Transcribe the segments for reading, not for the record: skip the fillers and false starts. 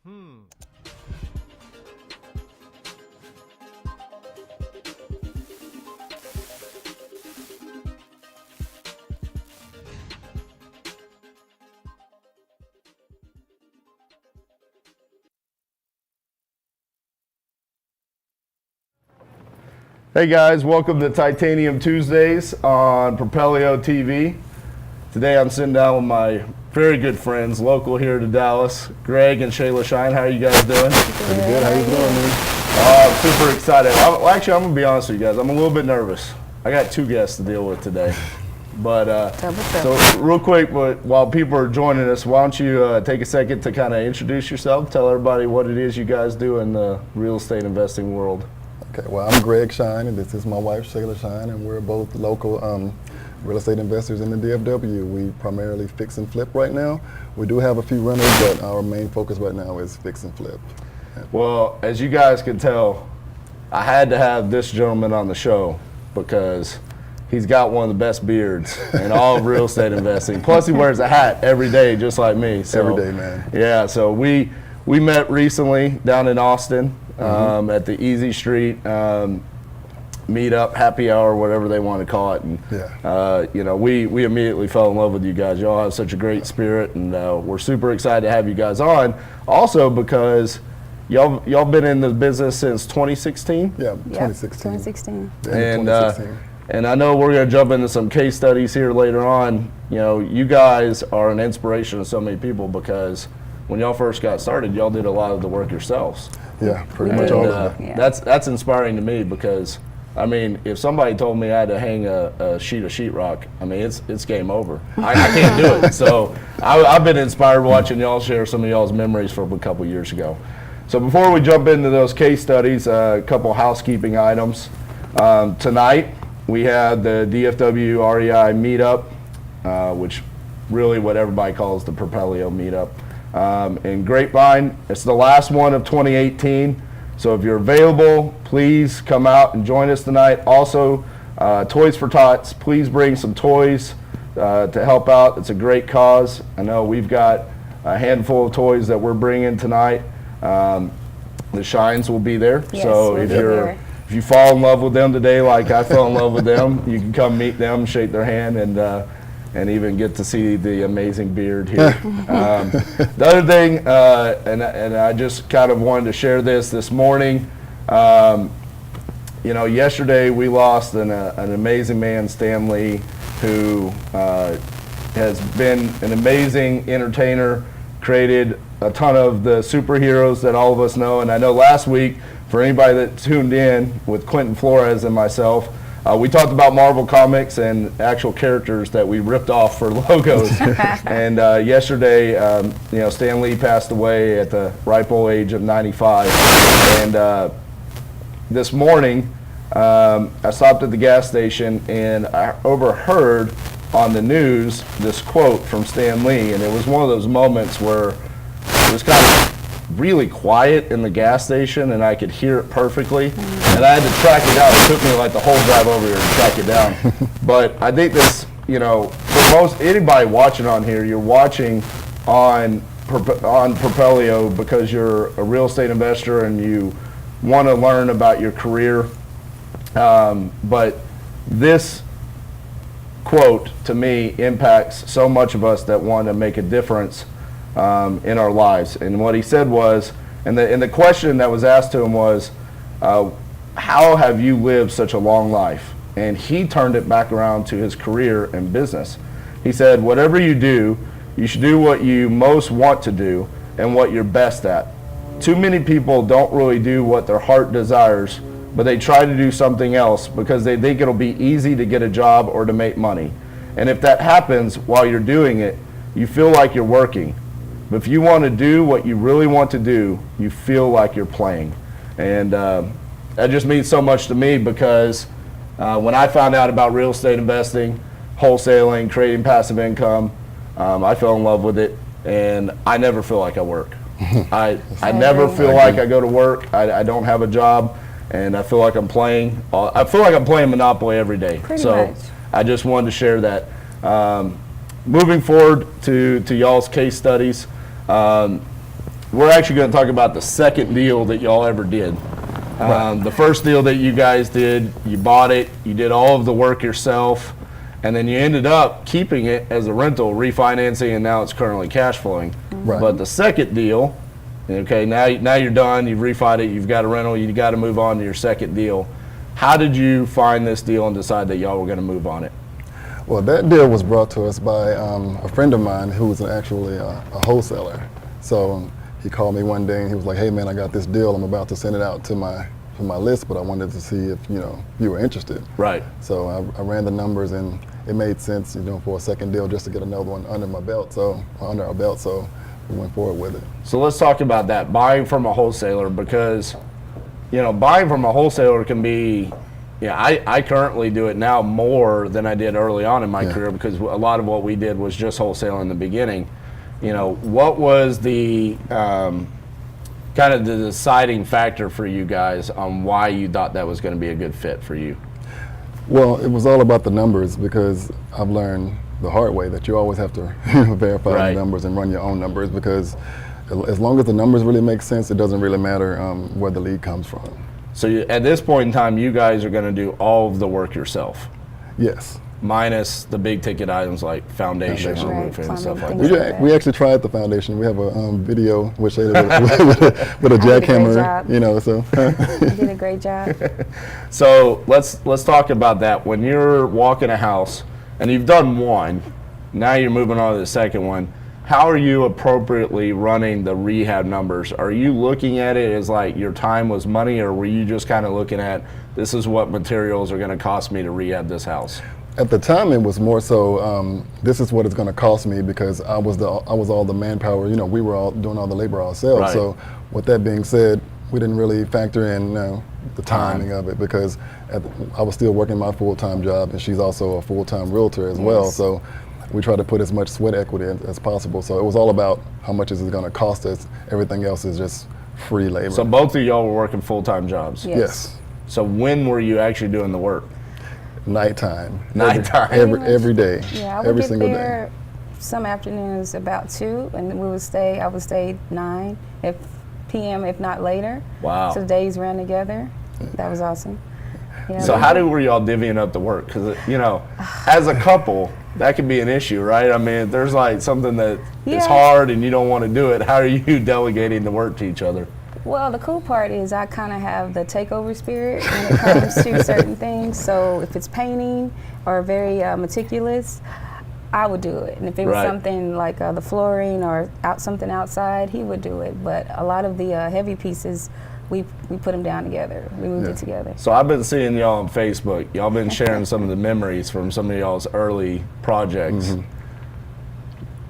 Hey guys, welcome to Titanium Tuesdays on Propelio TV. Today I'm sitting down with my very good friends, local here to Dallas, Greg and Shayla Shyne. How are you guys doing? Pretty good. How you doing, man? I'm super excited. Actually, I'm going to be honest with you guys. I'm a little bit nervous. I got two guests to deal with today. But so real quick, while people are joining us, why don't you take a second to kind of introduce yourself, tell everybody what it is you guys do in the real estate investing world. Okay, well, I'm Greg Shyne, and this is my wife, Shayla Shyne, and we're both local real estate investors in the DFW. We primarily fix and flip right now. We do have a few renters, but our main focus right now is fix and flip. Well, as you guys can tell, I had to have this gentleman on the show because he's got one of the best beards in all of real estate investing. Plus, he wears a hat every day, just like me. So, every day, man. Yeah, so we met recently down in Austin. At the Easy Street meetup, happy hour, whatever they want to call it, and you know, we immediately fell in love with you guys. Y'all have such a great spirit, and we're super excited to have you guys on. Also, because y'all been in the business since 2016. Yeah, 2016. 2016. And I know we're going to jump into some case studies here later on. You know, you guys are an inspiration to so many people because when y'all first got started, y'all did a lot of the work yourselves. Yeah, pretty much all of it. Yeah. That's inspiring to me because, I mean, if somebody told me I had to hang a sheet of sheetrock, I mean, it's game over. I can't do it. So I've been inspired watching y'all share some of y'all's memories from a couple years ago. So before we jump into those case studies, a couple housekeeping items. Tonight, we had the DFW REI meetup, which really what everybody calls the Propelio meetup. In Grapevine. It's the last one of 2018. So if you're available, please come out and join us tonight. Also, Toys for Tots, please bring some toys to help out. It's a great cause. I know we've got a handful of toys that we're bringing tonight. The Shynes will be there. Yes, so we'll if you fall in love with them today like I fell in love with them, you can come meet them, shake their hand, and even get to see the amazing beard here. The other thing, and I just kind of wanted to share this morning, you know, yesterday we lost an amazing man, Stan Lee, who has been an amazing entertainer, created a ton of the superheroes that all of us know. And I know last week, for anybody that tuned in with Quentin Flores and myself, we talked about Marvel Comics and actual characters that we ripped off for logos. And yesterday, you know, Stan Lee passed away at the ripe old age of 95. And this morning, I stopped at the gas station and I overheard on the news this quote from Stan Lee. And it was one of those moments where it was kind of really quiet in the gas station and I could hear it perfectly, and I had to track it down. It took me like the whole drive over here to track it down. But I think this, you know, for anybody watching on here, you're watching on Propelio because you're a real estate investor and you want to learn about your career. But this quote to me impacts so much of us that want to make a difference in our lives. And what he said was, and the question that was asked to him was, how have you lived such a long life? And he turned it back around to his career and business. He said, whatever you do, you should do what you most want to do and what you're best at. Too many people don't really do what their heart desires, but they try to do something else because they think it'll be easy to get a job or to make money. And if that happens while you're doing it, you feel like you're working. But if you want to do what you really want to do, you feel like you're playing. And that just means so much to me because when I found out about real estate investing, wholesaling, creating passive income, I fell in love with it, and I never feel like I work. I never feel like I go to work. I don't have a job, and I feel like I'm playing. I feel like I'm playing Monopoly every day. Pretty much. I just wanted to share that. Moving forward to y'all's case studies, we're actually going to talk about the second deal that y'all ever did. The first deal that you guys did, you bought it, you did all of the work yourself, and then you ended up keeping it as a rental, refinancing, and now it's currently cash flowing. Right. But the second deal, okay, now you're done, you've refied it, you've got a rental, you got to move on to your second deal. How did you find this deal and decide that y'all were going to move on it? Well, that deal was brought to us by a friend of mine who was actually a wholesaler. So he called me one day and he was like, "Hey man, I got this deal. I'm about to send it out to my list, but I wanted to see if you were interested." Right. So I ran the numbers and it made sense, for a second deal just to get another one under our belt. So we went forward with it. So let's talk about that, buying from a wholesaler, because buying from a wholesaler can be, I currently do it now more than I did early on in my career, because a lot of what we did was just wholesale in the beginning. What was the kind of the deciding factor for you guys on why you thought that was going to be a good fit for you? Well, it was all about the numbers, because I've learned the hard way that you always have to verify the numbers and run your own numbers, because as long as the numbers really make sense, it doesn't really matter where the lead comes from. So at this point in time, you guys are going to do all of the work yourself? Yes. Minus the big ticket items like foundation or roofing and stuff like that. We actually tried the foundation. We have a video with Shayla with a jackhammer, so. You did a great job. So let's talk about that. When you're walking a house and you've done one, now you're moving on to the second one, how are you appropriately running the rehab numbers? Are you looking at it as like your time was money, or were you just kind of looking at, this is what materials are going to cost me to rehab this house? At the time, it was more so, this is what it's going to cost me, because I was all the manpower. We were all doing all the labor ourselves. Right. So, with that being said, we didn't really factor in the timing of it, because I was still working my full-time job, and she's also a full-time realtor as well. So, we try to put as much sweat equity as possible. So it was all about how much is it going to cost us. Everything else is just free labor. So both of y'all were working full-time jobs? Yes. So when were you actually doing the work? Nighttime. Nighttime. Every day. Yeah, I would every get single there day. some afternoons about 2, and I would stay 9 p.m. if not later. Wow. So the days ran together. That was awesome. Yeah, so how were y'all divvying up the work? Because, as a couple, that can be an issue, right? I mean, if there's like something that is hard and you don't want to do it, how are you delegating the work to each other? Well, the cool part is I kind of have the takeover spirit when it comes to certain things. So if it's painting or very meticulous, I would do it. And if it was something like the flooring or something outside, he would do it. But a lot of the heavy pieces, we put them down together. We moved it together. So I've been seeing y'all on Facebook. Y'all been sharing some of the memories from some of y'all's early projects.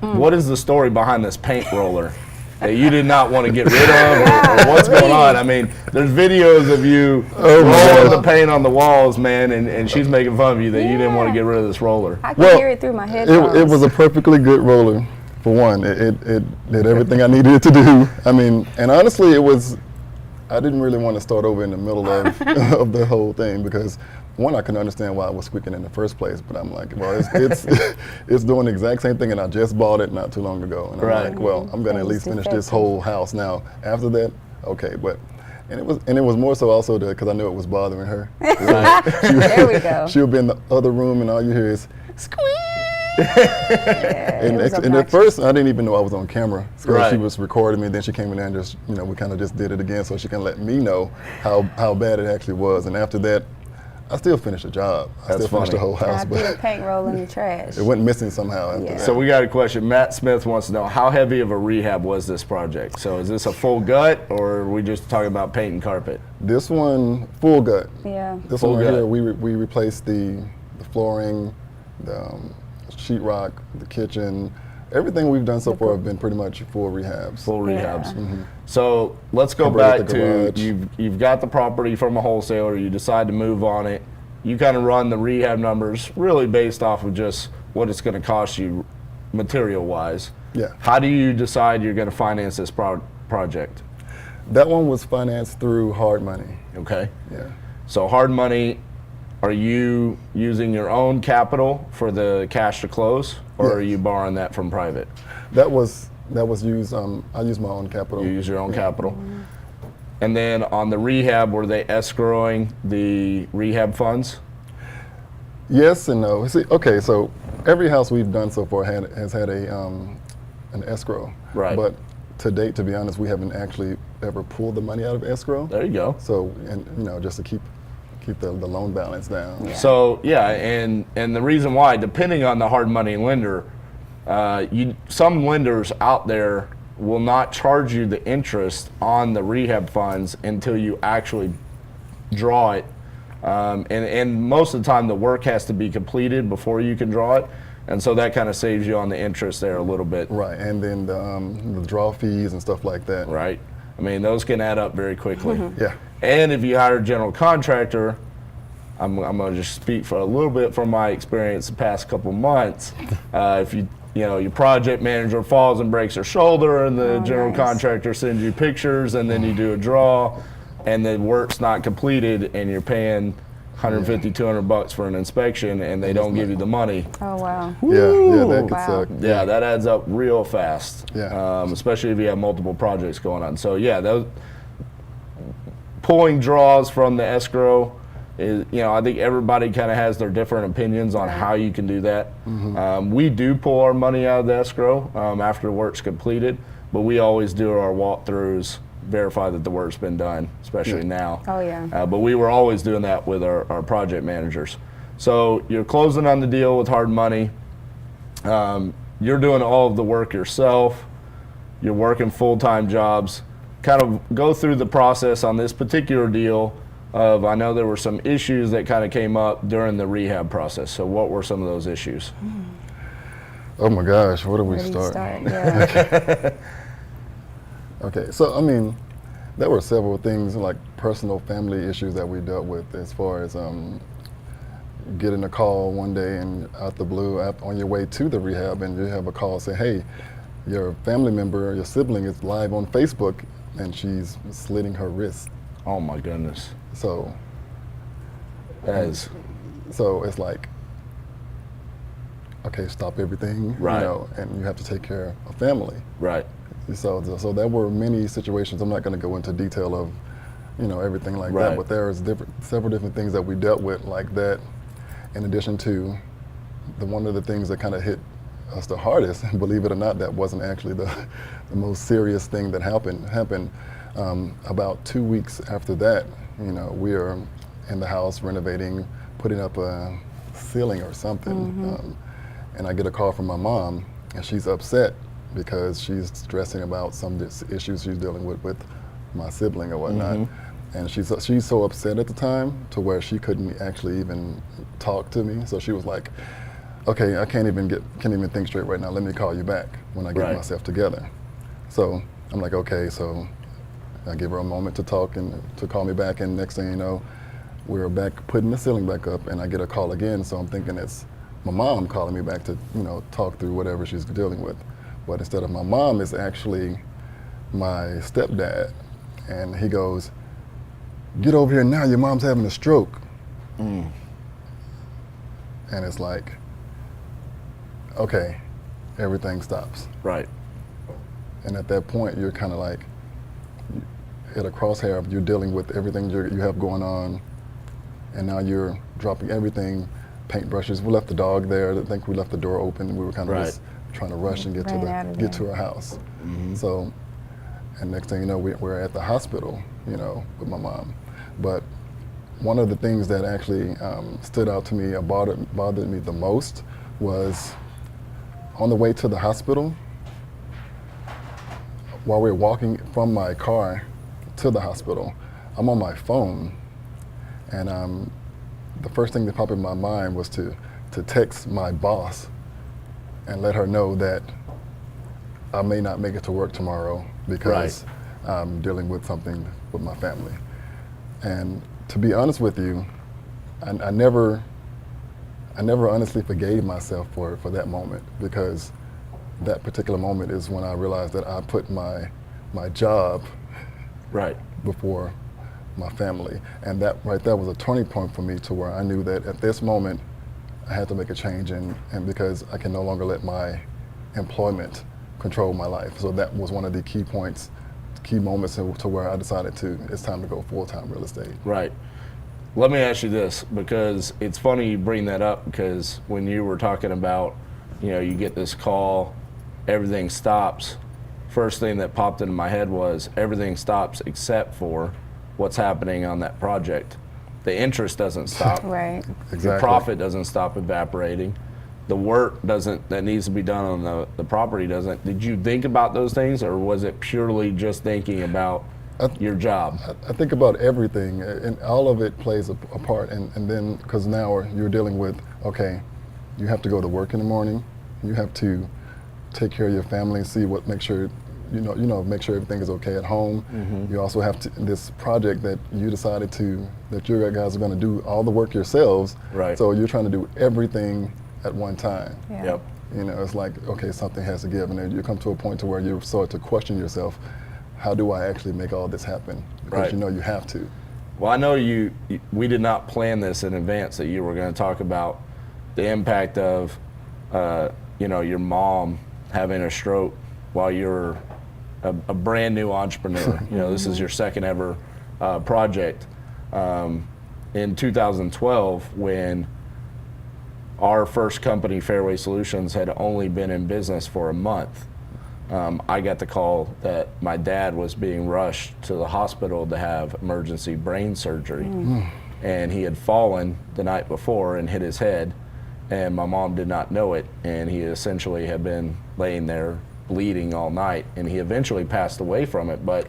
What is the story behind this paint roller that you did not want to get rid of, or what's going on? I mean, there's videos of you rolling the paint on the walls, man, and she's making fun of you that you didn't want to get rid of this roller. I can hear it through my headphones. It was a perfectly good roller, for one. It did everything I needed it to do. I mean, and honestly, I didn't really want to start over in the middle of of the whole thing, because one, I couldn't understand why it was squeaking in the first place, but I'm like, well, it's doing the exact same thing, and I just bought it not too long ago, and I'm like, well, I'm gonna at least finish this whole house now. After that, okay, and it was more so also because I knew it was bothering her. There we go. She would be in the other room, and all you hear is squeak. And at first, I didn't even know I was on camera. So she was recording me, and then she came in there and just, we kind of just did it again so she can let me know how bad it actually was. And after that, I still finished the job. I still finished the whole house. I threw a paint roll in the trash. It went missing somehow after that. So we got a question. Matt Smith wants to know, how heavy of a rehab was this project? So is this a full gut, or are we just talking about paint and carpet? This one, full gut. Yeah. This one right here, we replaced the flooring, the sheetrock, the kitchen. Everything we've done so far have been pretty much full rehabs. Full rehabs. So let's go back to, you've got the property from a wholesaler, you decide to move on it. You kind of run the rehab numbers really based off of just what it's going to cost you material-wise. Yeah. How do you decide you're going to finance this project? That one was financed through hard money. Okay. Yeah. So hard money, are you using your own capital for the cash to close, or are you borrowing that from private? That was That was used, I used my own capital. You use your own capital. And then on the rehab, were they escrowing the rehab funds? Yes and no. See, okay, so every house we've done so far has had an escrow. Right. But to date, to be honest, we haven't actually ever pulled the money out of escrow. There you go. So, and just to keep the loan balance down. Yeah. So yeah, and the reason why, depending on the hard money lender, some lenders out there will not charge you the interest on the rehab funds until you actually draw it. And most of the time the work has to be completed before you can draw it. And so that kind of saves you on the interest there a little bit. Right, and then the draw fees and stuff like that. Right. I mean, those can add up very quickly. Yeah. And if you hire a general contractor, I'm going to just speak for a little bit from my experience the past couple months. If your project manager falls and breaks her shoulder, and the general contractor sends you pictures, and then you do a draw, and the work's not completed, and you're paying $150, $200 for an inspection, and they don't give you the money. Oh, wow. Yeah, that could Wow. suck. Yeah, that adds up real fast. Yeah. Especially if you have multiple projects going on. So yeah, those pulling draws from the escrow is, I think everybody kind of has their different opinions on how you can do that. We do pull our money out of the escrow after the work's completed, but we always do our walkthroughs, verify that the work's been done, especially now. Oh, yeah. But we were always doing that with our project managers. So you're closing on the deal with hard money. You're doing all of the work yourself. You're working full-time jobs. Kind of go through the process on this particular deal of, I know there were some issues that kind of came up during the rehab process. So what were some of those issues? Oh my gosh, where do we Where do you start? Yeah. Okay, so I mean, there were several things like personal family issues that we dealt with, as far as getting a call one day and out the blue on your way to the rehab, and you have a call say, hey, your family member, your sibling is live on Facebook and she's slitting her wrist. Oh my goodness. So That so it's like, okay, stop everything, Right. And you have to take care of family. right. So there were many situations. I'm not going to go into detail of, everything like Right. that. But there's several different things that we dealt with like that. In addition to one of the things that kind of hit us the hardest, believe it or not, that wasn't actually the most serious thing that happened. About 2 weeks after that, we are in the house renovating, putting up a ceiling or something, and I get a call from my mom, and she's upset because she's stressing about some issues she's dealing with my sibling or whatnot. And she's so upset at the time to where she couldn't actually even talk to me. So she was like, okay, I can't even think straight right now. Let me call you back when I get Right. myself together. So I'm like, okay. So I give her a moment to talk and to call me back. And next thing you know, we're back putting the ceiling back up, and I get a call again. So I'm thinking it's my mom calling me back to talk through whatever she's dealing with. But instead of my mom, it's actually my stepdad, and he goes, "Get over here now, your mom's having a stroke." And it's like, okay, everything stops. Right. And at that point, you're kind of like at a crosshair. You're dealing with everything you have going on, and now you're dropping everything, paintbrushes. We left the dog there. I think we left the door open. We were kind of Right. just trying to rush and get Ran to our house. So, and next thing you know, we're at the hospital, with my mom. But one of the things that actually stood out to me, or bothered me the most, was on the way to the hospital, while we were walking from my car to the hospital, I'm on my phone, and the first thing that popped in my mind was to text my boss and let her know that I may not make it to work tomorrow because I'm dealing with something with my family. And to be honest with you, I never honestly forgave myself for that moment, because that particular moment is when I realized that I put my job Right. before my family. And that right there was a turning point for me, to where I knew that at this moment I had to make a change, and because I can no longer let my employment control my life. So that was one of the key points, key moments to where I decided it's time to go full-time real estate. Right. Let me ask you this, because it's funny you bring that up, because when you were talking about, you get this call, everything stops, first thing that popped into my head was everything stops except for what's happening on that project. The interest doesn't stop. Right. Exactly. The profit doesn't stop evaporating. The work that needs to be done on the property doesn't. Did you think about those things, or was it purely just thinking about your job? I think about everything, and all of it plays a part. And then, because now you're dealing with, okay, you have to go to work in the morning, you have to take care of your family, make sure make sure everything is okay at home. Mm-hmm. You also have this project that you decided that you guys are going to do all the work yourselves. Right. So you're trying to do everything at one time. Yeah. Yep. It's like, okay, something has to give, and then you come to a point to where you start to question yourself. How do I actually make all this happen? Because Right. you have to. Well, I know we did not plan this in advance that you were going to talk about the impact of, your mom having a stroke while you're a brand new entrepreneur. This is your second ever project. In 2012, when our first company, Fairway Solutions, had only been in business for a month, I got the call that my dad was being rushed to the hospital to have emergency brain surgery. And he had fallen the night before and hit his head, and my mom did not know it, and he essentially had been laying there bleeding all night, and he eventually passed away from it. But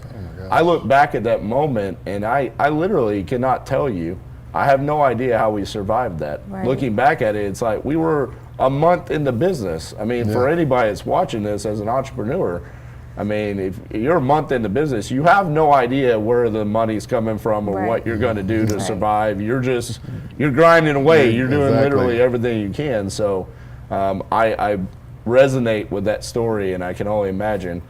I look back at that moment, and I literally cannot tell you, I have no idea how we survived that. Right. Looking back at it, it's like we were a month into business. I mean, for anybody that's watching this as an entrepreneur, I mean, if you're a month into business, you have no idea where the money's coming from or what you're going to do to survive. You're grinding away. You're doing literally everything you can. So I resonate with that story, and I can only imagine,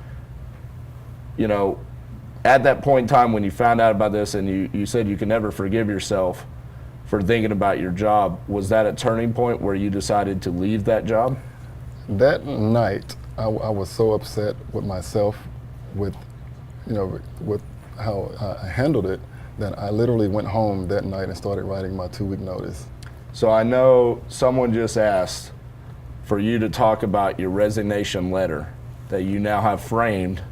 at that point in time when you found out about this and you said you can never forgive yourself for thinking about your job, was that a turning point where you decided to leave that job? That night, I was so upset with myself, with how I handled it, that I literally went home that night and started writing my 2-week notice. So I know someone just asked for you to talk about your resignation letter that you now have framed.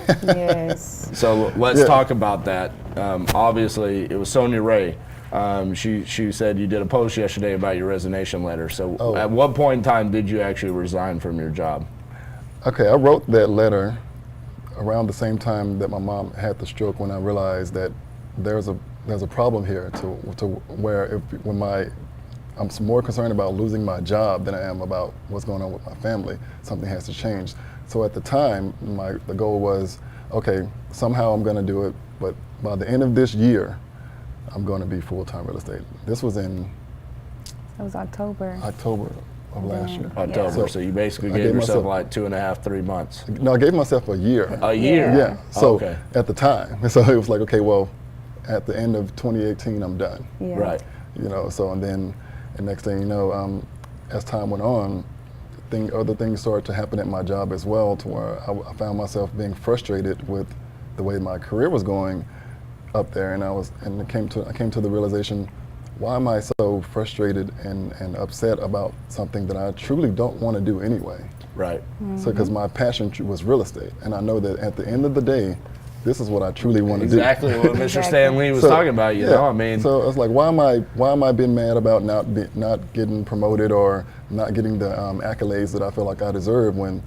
Yes. So let's talk about that. Obviously, it was Sonia Ray. She said you did a post yesterday about your resignation letter. So at what point in time did you actually resign from your job? Okay, I wrote that letter around the same time that my mom had the stroke, when I realized that there's a problem here to where I'm more concerned about losing my job than I am about what's going on with my family. Something has to change. So at the time, the goal was, okay, somehow I'm going to do it, but by the end of this year, I'm going to be full-time real estate. This was in October of last year. October. So you basically gave yourself like 2.5, 3 months. No, I gave myself a year. A year? Yeah. So okay. At the time, so it was like, okay, well, at the end of 2018, I'm done. Yeah. Right. So and then the next thing you know, as time went on, other things started to happen at my job as well, to where I found myself being frustrated with the way my career was going up there, and I came to the realization, why am I so frustrated and upset about something that I truly don't want to do anyway? Right. Mm-hmm. So because my passion was real estate, and I know that at the end of the day, this is what I truly want to do. Exactly what Mr. Stan Lee was talking about. You know, I mean. So I was like, why am I being mad about not getting promoted or not getting the accolades that I feel like I deserve, when,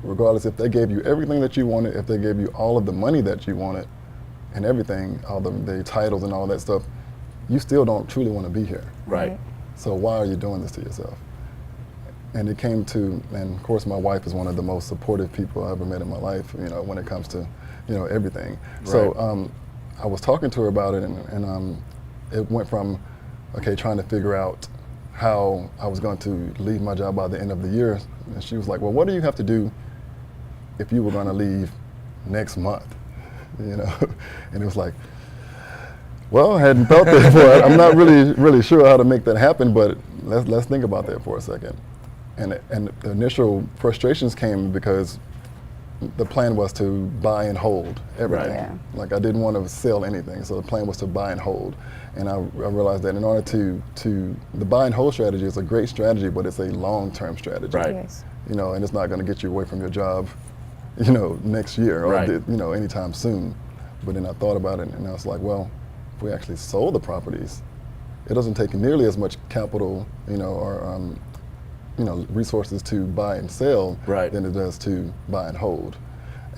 regardless if they gave you everything that you wanted, if they gave you all of the money that you wanted, and everything, all the titles and all that stuff, you still don't truly want to be here. Right. So why are you doing this to yourself? And it came to, and of course my wife is one of the most supportive people I ever met in my life, when it comes to, everything. Right. So I was talking to her about it, and it went from, okay, trying to figure out how I was going to leave my job by the end of the year. And she was like, well, what do you have to do if you were going to leave next month? And it was like, well, I hadn't felt that before. I'm not really sure how to make that happen, but let's think about that for a second. And the initial frustrations came because the plan was to buy and hold everything. Right. Yeah. Like I didn't want to sell anything, so the plan was to buy and hold. And I realized that in order to the buy and hold strategy is a great strategy, but it's a long-term strategy. Right. Yes. You know, and it's not going to get you away from your job, next year or Right. anytime soon. But then I thought about it, and I was like, well, if we actually sold the properties, it doesn't take nearly as much capital, or resources to buy and sell Right. than it does to buy and hold.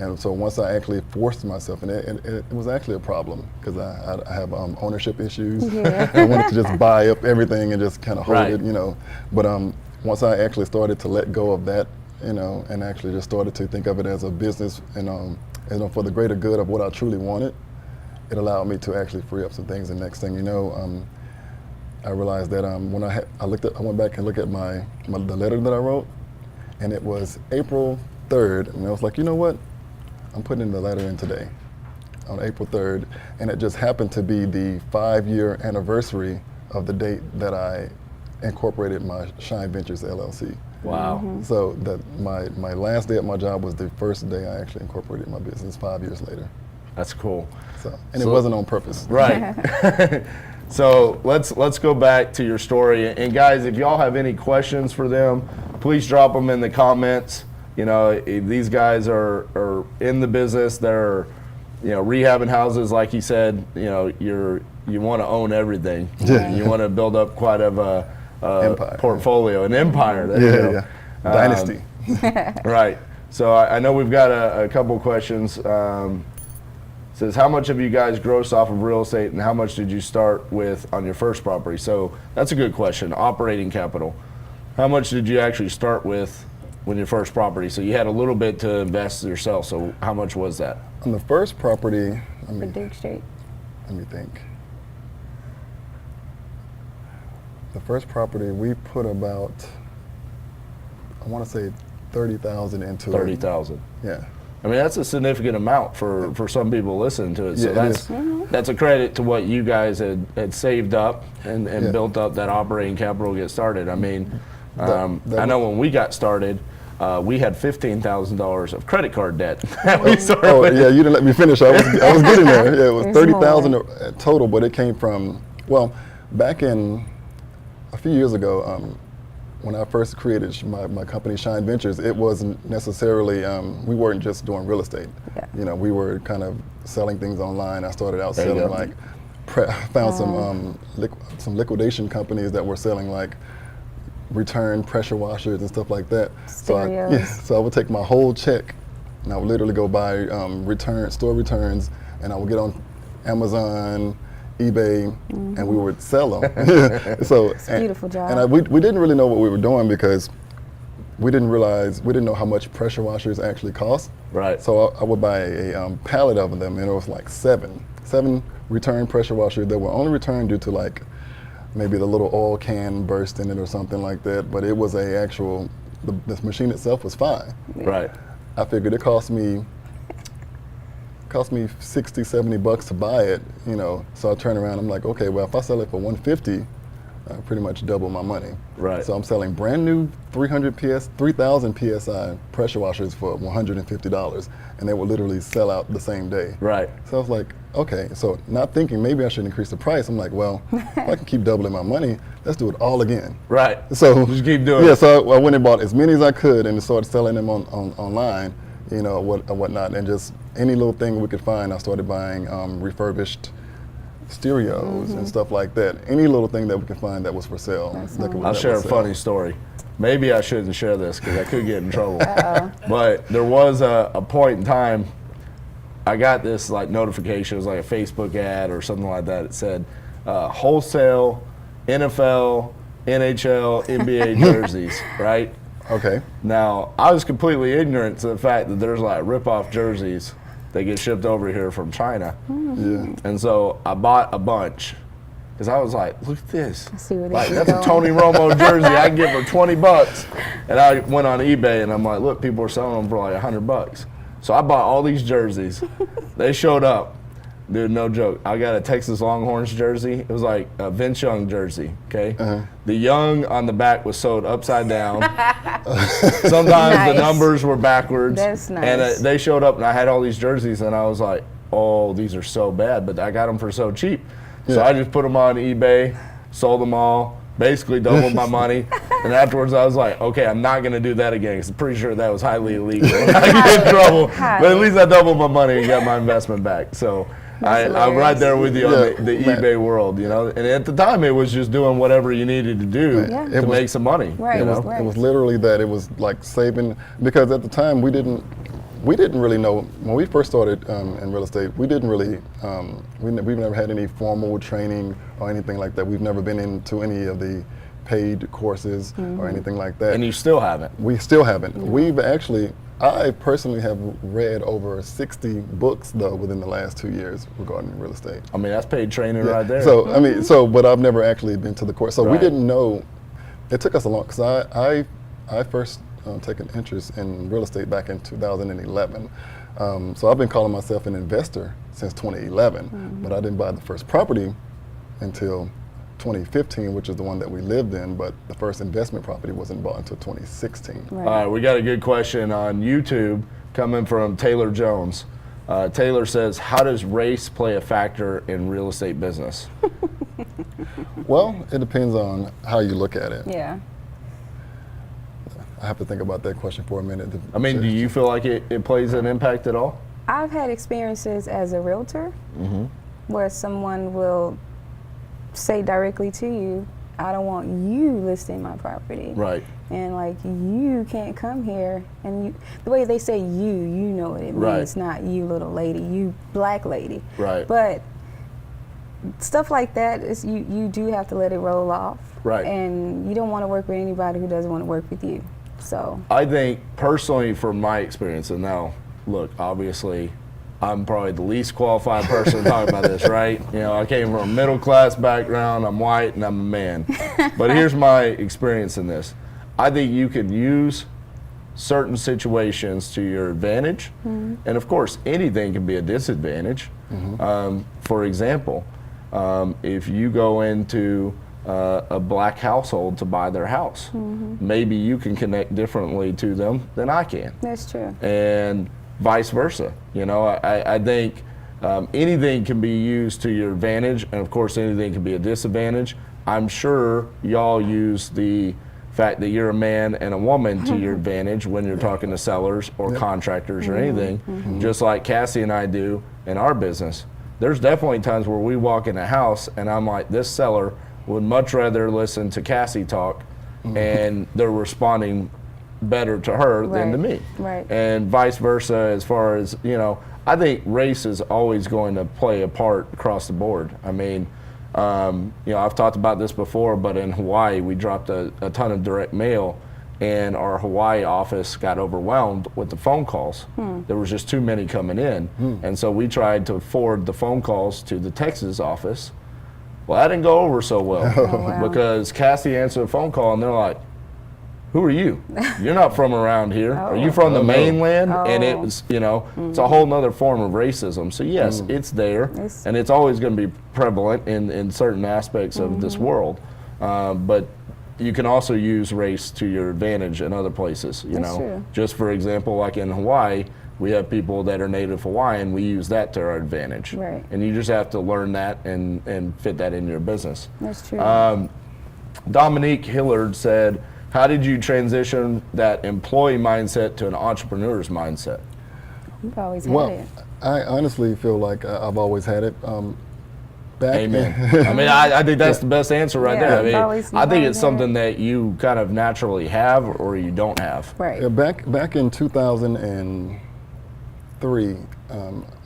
And so once I actually forced myself, and it was actually a problem because I have ownership issues. Yeah. I wanted to just buy up everything and just kind of hold Right. it, But once I actually started to let go of that, and actually just started to think of it as a business and for the greater good of what I truly wanted, it allowed me to actually free up some things. And next thing you know, I realized that when I went back and looked at the letter that I wrote, and it was April 3rd, and I was like, you know what? I'm putting the letter in today, on April 3rd, and it just happened to be the 5-year anniversary of the date that I incorporated my Shyne Ventures LLC. Wow. So that my last day at my job was the first day I actually incorporated my business 5 years later. That's cool. So it wasn't on purpose. Right. So let's go back to your story. And guys, if y'all have any questions for them, please drop them in the comments. These guys are in the business. They're, rehabbing houses, like he said. You want to own everything. Yeah. You want to build up quite of a Empire. Portfolio, an empire. There you go. Yeah. Dynasty. Right. So I know we've got a couple questions. Says, how much have you guys grossed off of real estate, and how much did you start with on your first property? So that's a good question. Operating capital. How much did you actually start with when your first property? So you had a little bit to invest yourself. So how much was that? On the first property, For Duke Street. let me think. The first property, we put about, I want to say 30,000 into it. 30,000. Yeah. I mean, that's a significant amount for some people listening to it. So Yeah, it that's a credit to what you guys had saved up and Yeah. built up that operating capital to get started. I mean, That I know when we got started, we had $15,000 of credit card debt. We started Oh with. yeah, you didn't let me finish. I was getting there. Yeah, it was There's 30,000 more. total, but it came from, well, back in a few years ago, when I first created my company Shyne Ventures, it wasn't necessarily, we weren't just doing real estate. Yeah. We were kind of selling things online. I started out There you selling go. found some liquidation companies that were selling return pressure washers and stuff like that. Stereos. So I would take my whole check and I would literally go buy store returns, and I would get on Amazon, eBay, and we would sell them. So It's a beautiful job. And we didn't really know what we were doing because we didn't know how much pressure washers actually cost. Right. So I would buy a pallet of them, and it was like seven return pressure washers that were only returned due to maybe the little oil can burst in it or something like that. But it was the machine itself was fine. Right. I figured it cost me $60-$70 to buy it, So I turn around, I'm like, okay, well, if I sell it for $150, I pretty much double my money. Right. So I'm selling brand new 3,000 PSI pressure washers for $150, and they will literally sell out the same day. Right. So I was like, okay, so not thinking maybe I should increase the price. I'm like, well, if I can keep doubling my money, let's do it all again. Right. So Just keep doing Yeah, it. so I went and bought as many as I could and started selling them online, whatnot, and just any little thing we could find. I started buying refurbished stereos and stuff like that. Any little thing that we could find that was for sale. I'll share a funny story. Maybe I shouldn't share this because I could get in trouble. But there was a point in time, I got this notification. It was like a Facebook ad or something like that. It said wholesale NFL, NHL, NBA jerseys, right? Okay. Now, I was completely ignorant to the fact that there's rip-off jerseys that get shipped over here from China. Yeah. And so I bought a bunch because I was like, look at this. I see where this is That's a going. Tony Romo jersey. I can give her $20. And I went on eBay and I'm like, look, people are selling them for $100. So I bought all these jerseys. They showed up. Dude, no joke. I got a Texas Longhorns jersey. It was like a Vince Young jersey, okay? The Young on the back was sewed upside down. Sometimes the numbers were backwards. That's nice. And they showed up, and I had all these jerseys, and I was like, oh, these are so bad, but I got them for so cheap. So I just put them on eBay, sold them all, basically doubled my money. And afterwards, I was like, okay, I'm not going to do that again, because I'm pretty sure that was highly illegal. I get in trouble. But at least I doubled my money and got my investment back. So I'm right there with you on the eBay world, you know. And at the time, it was just doing whatever you needed to do to make some money. Right. You know? It was literally that. It was like saving, because at the time we didn't really know, when we first started in real estate, we didn't really, we've never had any formal training or anything like that. We've never been into any of the paid courses or anything like that. And you still haven't. We still haven't. We've actually, I personally have read over 60 books though within the last 2 years regarding real estate. I mean, that's paid training right there. So, I mean, but I've never actually been to the course. So we didn't know, it took us a long, because I first taken interest in real estate back in 2011. So I've been calling myself an investor since 2011, but I didn't buy the first property until 2015, which is the one that we lived in, but the first investment property wasn't bought until 2016. All right, we got a good question on YouTube coming from Taylor Jones. Taylor says, how does race play a factor in real estate business? Well, it depends on how you look at it. Yeah. I have to think about that question for a minute. I mean, do you feel like it plays an impact at all? I've had experiences as a realtor where someone will say directly to you, I don't want you listing my property. Right. And like, you can't come here. And the way they say you know what it means, not you little lady, you black lady. Right. But stuff like that is you do have to let it roll off. Right. And you don't want to work with anybody who doesn't want to work with you. So I think personally, from my experience, and now look, obviously I'm probably the least qualified person to talk about this, right? You know, I came from a middle class background, I'm white, and I'm a man. But here's my experience in this. I think you can use certain situations to your advantage, and of course, anything can be a disadvantage. For example, if you go into a black household to buy their house, maybe you can connect differently to them than I can. that's true. And vice versa. You know, I think anything can be used to your advantage, and of course anything can be a disadvantage. I'm sure y'all use the fact that you're a man and a woman to your advantage when you're talking to sellers or contractors or anything, just like Cassie and I do in our business. There's definitely times where we walk in a house and I'm like, this seller would much rather listen to Cassie talk, and they're responding better to her than to me. Right. And vice versa, as far as, you know, I think race is always going to play a part across the board. I mean, you know, I've talked about this before, but in Hawaii, we dropped a ton of direct mail, and our Hawaii office got overwhelmed with the phone calls. There was just too many coming in. And so we tried to forward the phone calls to the Texas office. Well, that didn't go over so well because Cassie answered a phone call and they're like, who are you? You're not from around here. Are you from the mainland? And it was, you know, it's a whole nother form of racism. So yes, it's there, and it's always going to be prevalent in certain aspects of this world. But you can also use race to your advantage in other places, you know. True. Just for example, like in Hawaii, we have people that are native Hawaiian, we use that to our advantage. Right. And you just have to learn that and fit that in your business. That's true. Dominique Hillard said, how did you transition that employee mindset to an entrepreneur's mindset? You've always had it. I honestly feel like I've always had it. Amen. I mean, I think that's the best answer right there. I mean, I think it's something that you kind of naturally have or you don't have. Right. Yeah, back in 2003,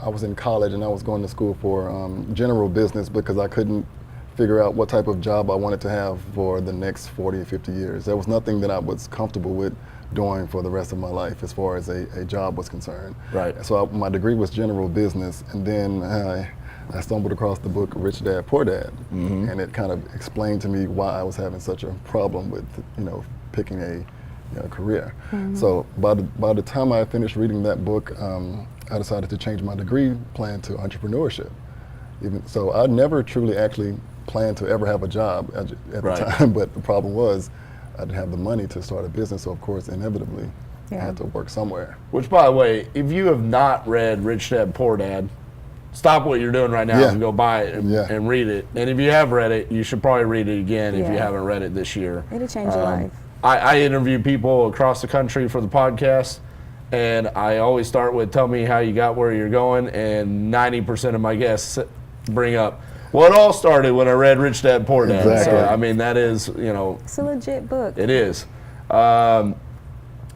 I was in college and I was going to school for general business because I couldn't figure out what type of job I wanted to have for the next 40 or 50 years. There was nothing that I was comfortable with doing for the rest of my life as far as a job was concerned. Right. So my degree was general business, and then I stumbled across the book Rich Dad, Poor Dad, and it kind of explained to me why I was having such a problem with, you know, picking a career. So by the time I finished reading that book, I decided to change my degree plan to entrepreneurship. So I never truly actually planned to ever have a job at Right. the time, but the problem was I didn't have the money to start a business, so of course, inevitably, I had to work somewhere. Which, by the way, if you have not read Rich Dad Poor Dad, stop what you're doing right now and go buy it and read it. And if you have read it, you should probably read it again if you haven't read it this year. It'll change your life. I interview people across the country for the podcast, and I always start with, tell me how you got where you're going, and 90% of my guests bring up, well, it all started when I read Rich Dad Poor Dad. Exactly. So, I mean, that is, It's a legit book. it is.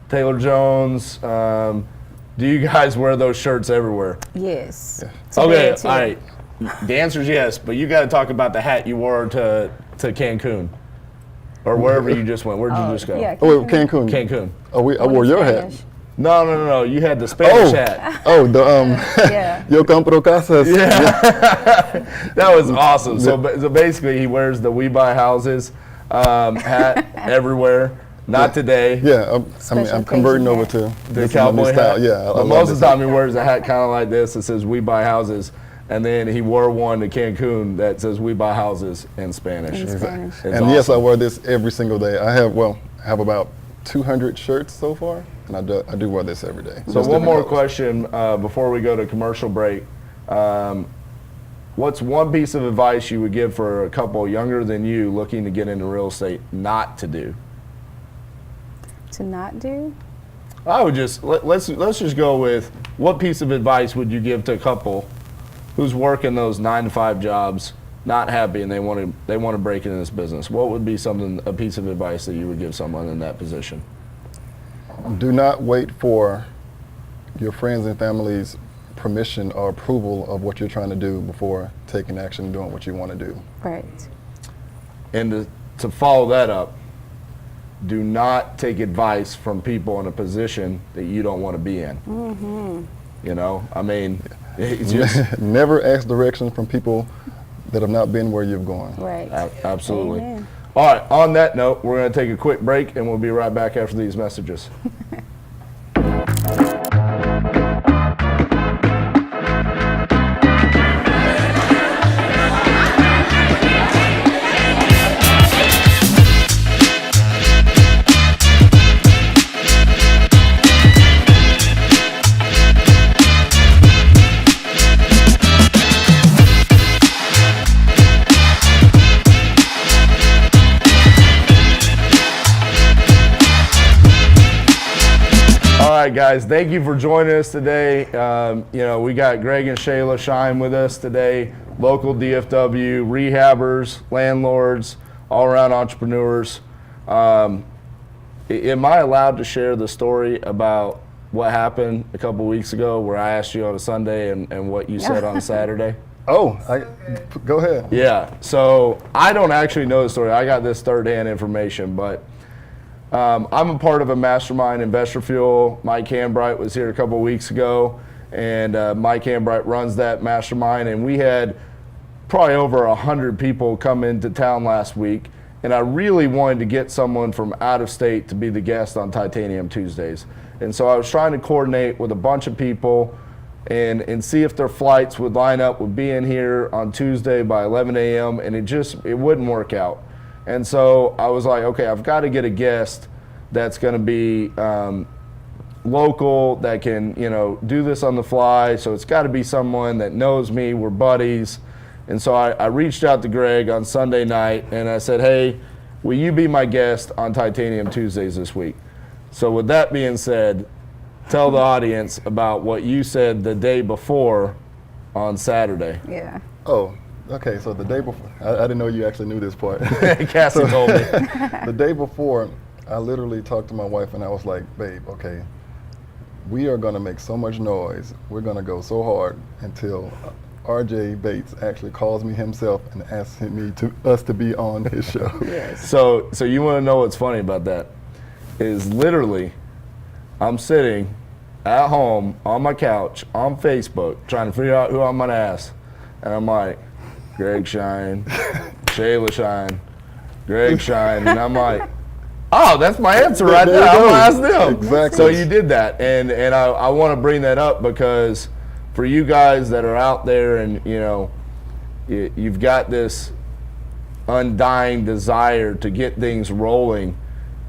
Taylor Jones, do you guys wear those shirts everywhere? Yes. Okay, all right. The answer is yes, but you got to talk about the hat you wore to Cancun, or wherever you just went. Where'd you just go? Yeah, Oh, wait, Cancun. Cancun. Oh, I wore your hat. Spanish. No. You had the Spanish hat. Oh, the Yeah. Yo compro casas. That was awesome. So basically, he wears the We Buy Houses hat everywhere. Not today. Yeah, I'm converting over to The this is my new cowboy style. hat. Yeah, I But love most of this the time he wears a hat kind of like this that says "We Buy Houses," and then he wore one to Cancun that says "We Buy Houses" in Spanish. In Spanish. It's And yes, I awesome. wear this every single day. I have about 200 shirts so far, and I do wear this every day. So Just one different more colors. question before we go to commercial break. What's one piece of advice you would give for a couple younger than you looking to get into real estate not to do? To not do? I would just let's just go with what piece of advice would you give to a couple who's working those 9-to-5 jobs, not happy, and they want to break into this business? What would be a piece of advice that you would give someone in that position? Do not wait for your friends and family's permission or approval of what you're trying to do before taking action and doing what you want to do. Right. And to follow that up, do not take advice from people in a position that you don't want to be in. Mm-hmm. I mean, it's just Never ask directions from people that have not been where you've gone. Right. absolutely. Amen. All right, on that note, we're going to take a quick break, and we'll be right back after these messages. All right, guys, thank you for joining us today. We got Greg and Shayla Shyne with us today, local DFW, rehabbers, landlords, all-around entrepreneurs. Am I allowed to share the story about what happened a couple weeks ago where I asked you on a Sunday and what you said on Saturday? Oh, go ahead. Yeah, so I don't actually know the story. I got this third-hand information, but I'm a part of a mastermind, Investor Fuel. Mike Hambright was here a couple weeks ago, and Mike Hambright runs that mastermind, and we had probably over 100 people come into town last week, and I really wanted to get someone from out of state to be the guest on Titanium Tuesdays. And so I was trying to coordinate with a bunch of people and see if their flights would line up with being here on Tuesday by 11 a.m., and it wouldn't work out. And so I was like, okay, I've got to get a guest that's going to be local, that can, do this on the fly. So it's got to be someone that knows me, we're buddies. And so I reached out to Greg on Sunday night and I said, hey, will you be my guest on Titanium Tuesdays this week? So with that being said, tell the audience about what you said the day before on Saturday. Yeah. Oh, okay, so the day before, I didn't know you actually knew this part. Cassie told me. The day before, I literally talked to my wife and I was like, babe, okay, we are gonna make so much noise. We're gonna go so hard until RJ Bates actually calls me himself and asks us to be on his show. Yes. So you want to know what's funny about that? Is literally, I'm sitting at home on my couch on Facebook trying to figure out who I'm gonna ask, and I'm like, Greg Shyne, Shayla Shyne, Greg Shyne, and I'm like, oh, that's my answer right there. I'm gonna ask them. Exactly. So you did that, and I want to bring that up because for you guys that are out there and you've got this undying desire to get things rolling.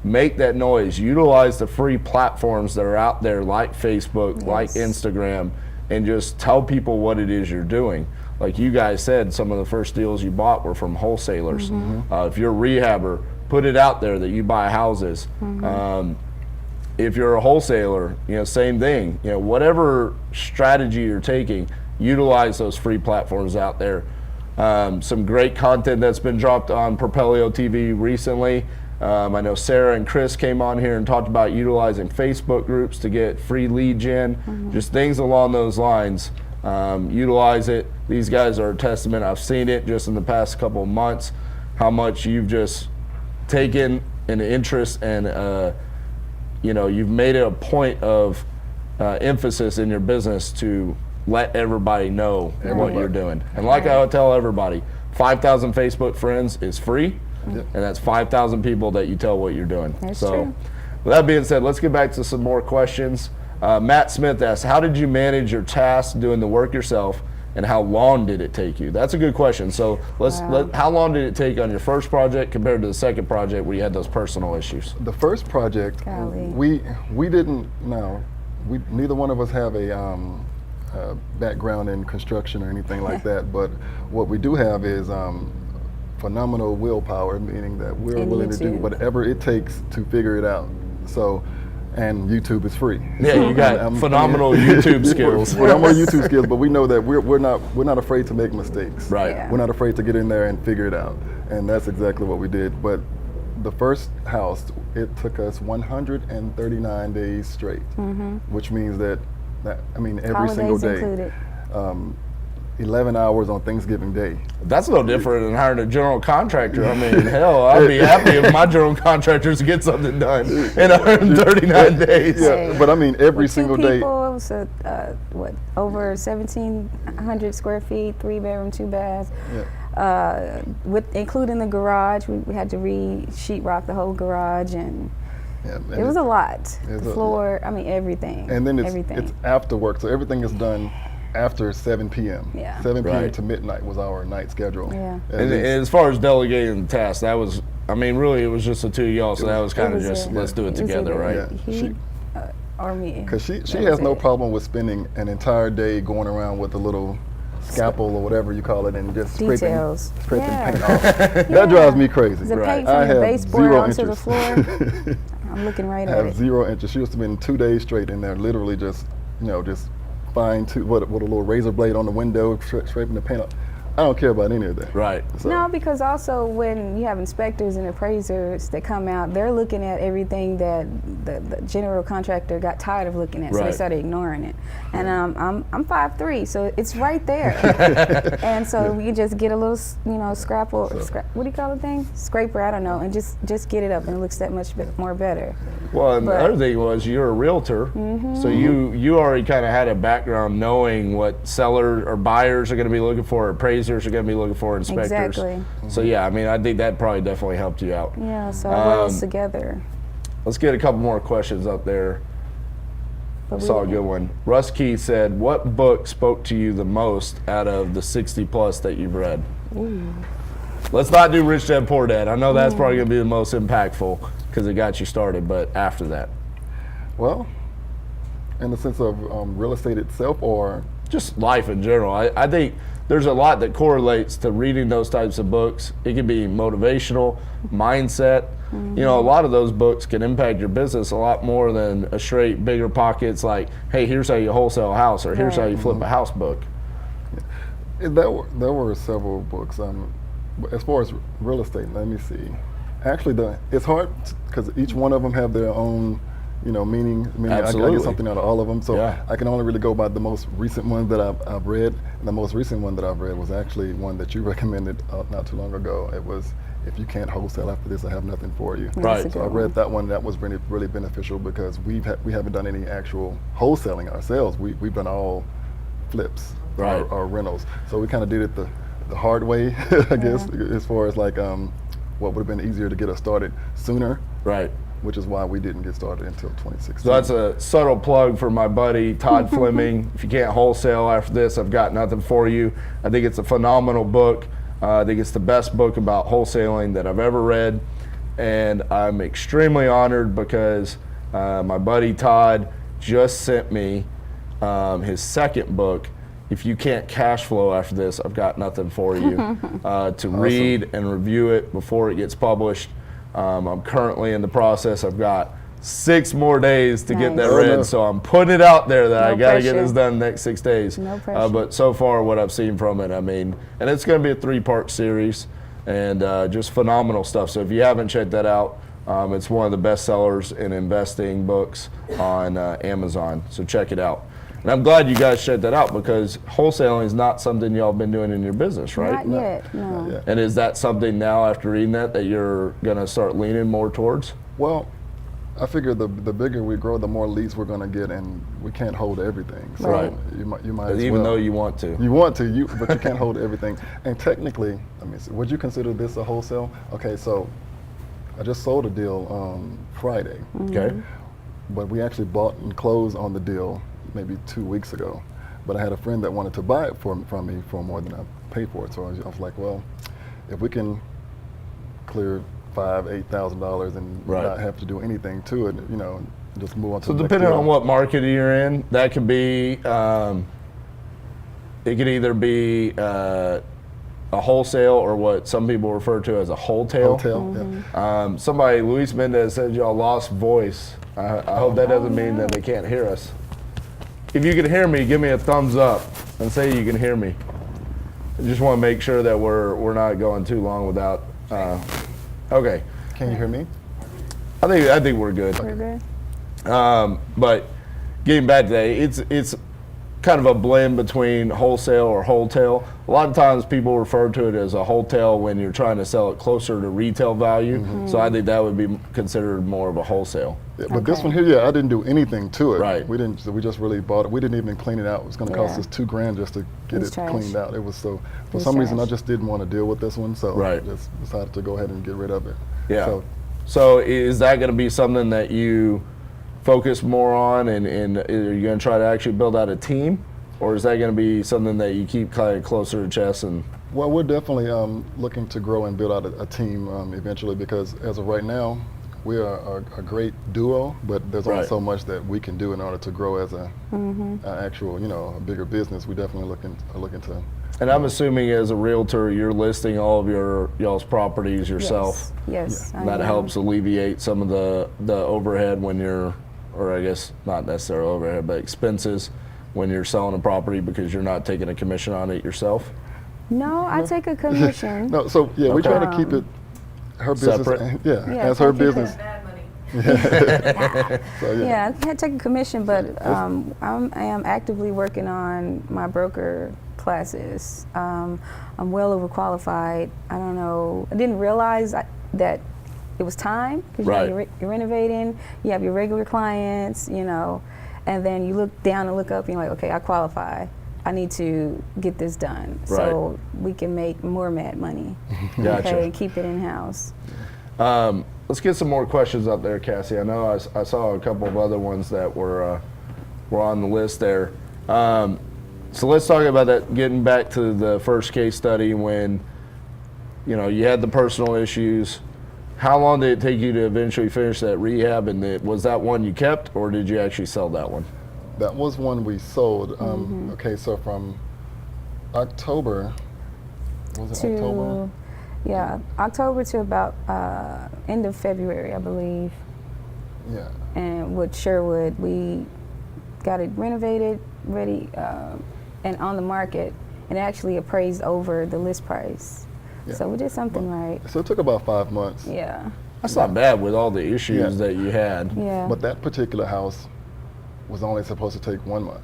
Make that noise. Utilize the free platforms that are out there, like Facebook, like Instagram, and just tell people what it is you're doing. Like you guys said, some of the first deals you bought were from wholesalers. If you're a rehabber, put it out there that you buy houses. If you're a wholesaler, same thing. Whatever strategy you're taking, utilize those free platforms out there. Some great content that's been dropped on Propelio TV recently. I know Sarah and Chris came on here and talked about utilizing Facebook groups to get free lead gen, just things along those lines. Utilize it. These guys are a testament. I've seen it just in the past couple of months, how much you've just taken an interest and you've made it a point of emphasis in your business to let everybody know what you're doing. And like I would tell everybody, 5,000 Facebook friends is free. And that's 5,000 people that you tell what you're doing. That's true. With that being said, let's get back to some more questions. Matt Smith asks, how did you manage your tasks doing the work yourself, and how long did it take you? That's a good question. So how long did it take on your first project compared to the second project where you had those personal issues? The first project, we didn't, neither one of us have a background in construction or anything like that, but what we do have is phenomenal willpower, meaning that we're willing to do whatever it takes to figure it out. So, and YouTube is free. Yeah, you got phenomenal YouTube skills. Phenomenal YouTube skills, but we know that we're not afraid to make mistakes. Right. Yeah. We're not afraid to get in there and figure it out, and that's exactly what we did. But the first house, it took us 139 days straight, which means that every Holidays single day. included. 11 hours on Thanksgiving Day. That's no different than hiring a general contractor. I mean, hell, I'd be happy if my general contractors get something done in 139 days. Yeah, but I mean, every With single two day. people, it was over 1,700 square feet, 3-bedroom, 2 baths. With including the garage, we had to sheetrock the whole garage, and it was a lot. The floor, everything. And then it's after work, so everything is done after 7 p.m. 7 p.m. to midnight was our night schedule. And as far as delegating the tasks, that was, really it was just the two of y'all, so that was kind of just, let's do it together, right? He or me. Because she has no problem with spending an entire day going around with a little scalpel or whatever you call it and just scraping paint off. That drives me crazy. The paint from the baseboard onto the floor. I'm looking right at it. I have 0 interest. She was spending 2 days straight in there, literally just fine with a little razor blade on the window, scraping the paint up. I don't care about any of that. Right. So. No, because also when you have inspectors and appraisers that come out, they're looking at everything that the general contractor got tired of looking at, so they started ignoring it. And I'm 5'3", so it's right there. And so we just get a little, what do you call the thing? Scraper, I don't know, and just get it up, and it looks that much more better. Well, and the other thing was you're a realtor, so you already kind of had a background knowing what sellers or buyers are going to be looking for, appraisers are going to be looking for, inspectors. Exactly. So I think that probably definitely helped you out. Yeah, so it rolls together. Let's get a couple more questions up there. I saw a good one. Russ Keith said, what book spoke to you the most out of the 60 plus that you've read? Ooh. Let's not do Rich Dad Poor Dad. I know that's probably going to be the most impactful because it got you started, but after that? Well, in the sense of real estate itself, or? Just life in general. I think there's a lot that correlates to reading those types of books. It can be motivational, mindset. A lot of those books can impact your business a lot more than a straight bigger pockets like, hey, here's how you wholesale a house, or here's how you flip a house book. There were several books. As far as real estate, let me see. Actually, it's hard because each one of them have their own meaning. I get something out of all of them. So I can only really go by the most recent ones that I've read. And the most recent one that I've read was actually one that you recommended not too long ago. It was, if you can't wholesale after this, I have nothing for you. Right. So I read that one. That was really, really beneficial because we haven't done any actual wholesaling ourselves. We've done all flips or rentals. So we kind of did it the hard way, I guess, as far as like what would have been easier to get us started sooner. Right. which is why we didn't get started until 2016. So that's a subtle plug for my buddy Todd Fleming. If you can't wholesale after this, I've got nothing for you. I think it's a phenomenal book. I think it's the best book about wholesaling that I've ever read. And I'm extremely honored because my buddy Todd just sent me his second book. If you can't cash flow after this, I've got nothing for you to read and review it before it gets published. I'm currently in the process. I've got 6 more days to get that read, so I'm putting it out there that I got to get this done in the next 6 days. No pressure. But so far, what I've seen from it, I mean, and it's going to be a 3-part series, and just phenomenal stuff. So if you haven't checked that out, it's one of the best sellers in investing books on Amazon. So check it out. And I'm glad you guys checked that out because wholesaling is not something y'all been doing in your business, right? Not yet, no. Not yet. And is that something now after reading that you're going to start leaning more towards? Well, I figure the bigger we grow, the more leads we're going to get, and we can't hold everything. So Right. you might as Even well. though you want to. You want to, but you can't hold everything. And technically, let me see, would you consider this a wholesale? Okay, so I just sold a deal Friday, Okay. but we actually bought and closed on the deal maybe 2 weeks ago. But I had a friend that wanted to buy it from me for more than I paid for it. So I was like, well, if we can clear $5,000-8,000 and Right. not have to do anything to it, just move on to So the next depending deal. on what market you're in, that could be, it could either be a wholesale or what some people refer to as a wholetail. Hotel, Somebody, Luis Mendez, said y'all lost voice. I hope that doesn't mean that they can't hear us. If you can hear me, give me a thumbs up and say you can hear me. I just want to make sure that we're not going too long without. Okay, Can you hear me? I think we're good. We're good. But getting back to that, it's kind of a blend between wholesale or wholetail. A lot of times people refer to it as a wholetail when you're trying to sell it closer to retail value. So I think that would be considered more of a wholesale. Yeah, but this one here, I didn't do anything to it. Right. We didn't. So we just really bought it. We didn't even clean it out. It was going to cost Yeah. us $2,000 just to get It's it trash. cleaned out. It was so. For It's some reason, I trash. just didn't want to deal with this one. So Right. just decided to go ahead and get rid of it. Yeah. So So is that going to be something that you focus more on, and are you going to try to actually build out a team, or is that going to be something that you keep kind of closer to chest and? well, we're definitely looking to grow and build out a team eventually because as of right now, we are a great duo, but there's only Right. so much that we can do in order to grow as a actual, a bigger business. We definitely are looking to. And I'm assuming as a realtor, you're listing all of y'all's properties yourself. Yes. I That am. helps alleviate some of the overhead when you're, or I guess not necessarily overhead, but expenses when you're selling a property because you're not taking a commission on it yourself. No, I take a commission. No, so yeah, we try to keep it her business. Separate? Yeah, Yeah, as her try to keep it business. Bad money. So yeah. Yeah, I can't take a commission, but I am actively working on my broker classes. I'm well overqualified. I don't know. I didn't realize that it was time because Right. you're renovating. You have your regular clients, and then you look down and look up and you're like, okay, I qualify. I need to get this done so we can make more mad money. Gotcha. Okay, and keep it in house. Let's get some more questions up there, Cassie. I know I saw a couple of other ones that were on the list there. So let's talk about that, getting back to the first case study when, you had the personal issues. How long did it take you to eventually finish that rehab? And was that one you kept, or did you actually sell that one? That was one we sold. Okay, so from October, was it October? Yeah, October to about end of February, I believe. Yeah. And with Sherwood, we got it renovated, ready, and on the market, and actually appraised over the list price. Yeah. So we did something right. So it took about 5 months. Yeah, That's not bad with all the issues Yeah. that you had. yeah. But that particular house was only supposed to take 1 month.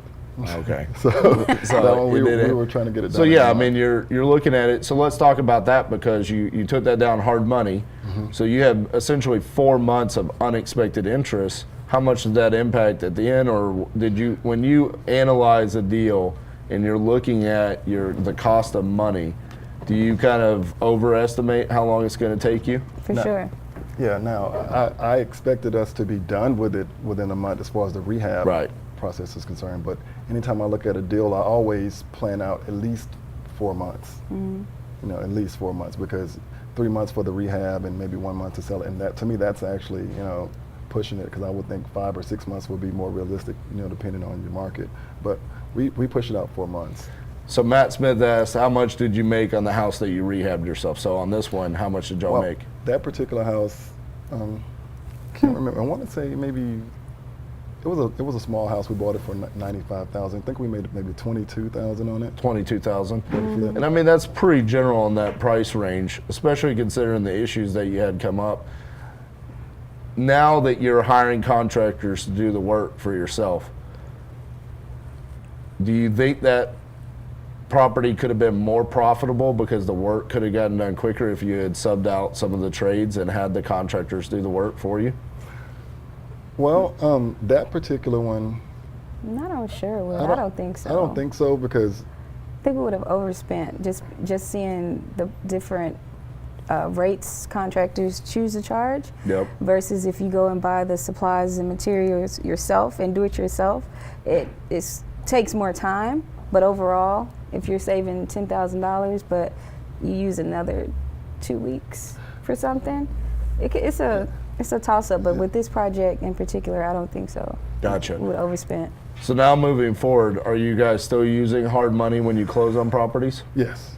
Okay. So, that one we it did were trying to get it done. So in yeah, I a mean, month. you're looking at it. So let's talk about that because you took that down hard money. So you have essentially 4 months of unexpected interest. How much did that impact at the end, or did you, when you analyze a deal and you're looking at the cost of money, do you kind of overestimate how long it's going to take you? For No. sure. Yeah, now, I expected us to be done with it within a month as far as the rehab Right. process is concerned, but anytime I look at a deal, I always plan out at least 4 months. You know, at least 4 months, because 3 months for the rehab and maybe 1 month to sell it, and that, to me, that's actually, you know, pushing it, because I would think 5 or 6 months would be more realistic, you know, depending on your market. But we push it out 4 months. So Matt Smith asked, how much did you make on the house that you rehabbed yourself? So on this one, how much did y'all make? That particular house, can't remember. I want to say maybe it was a small house. We bought it for $95,000. I think we made maybe $22,000 on it. 22,000. And I mean, that's pretty general in that price range, especially considering the issues that you had come up. Now that you're hiring contractors to do the work for yourself, do you think that property could have been more profitable because the work could have gotten done quicker if you had subbed out some of the trades and had the contractors do the work for you? Well, that particular one, I'm not sure. Well, I don't think so. I don't think so, because I think we would have overspent just seeing the different rates contractors choose to charge. Yep. Versus if you go and buy the supplies and materials yourself and do it yourself, it takes more time. But overall, if you're saving $10,000, but you use another 2 weeks for something, it's a toss-up. But with this project in particular, I don't think so. Gotcha. We would overspend. So now moving forward, are you guys still using hard money when you close on properties? yes.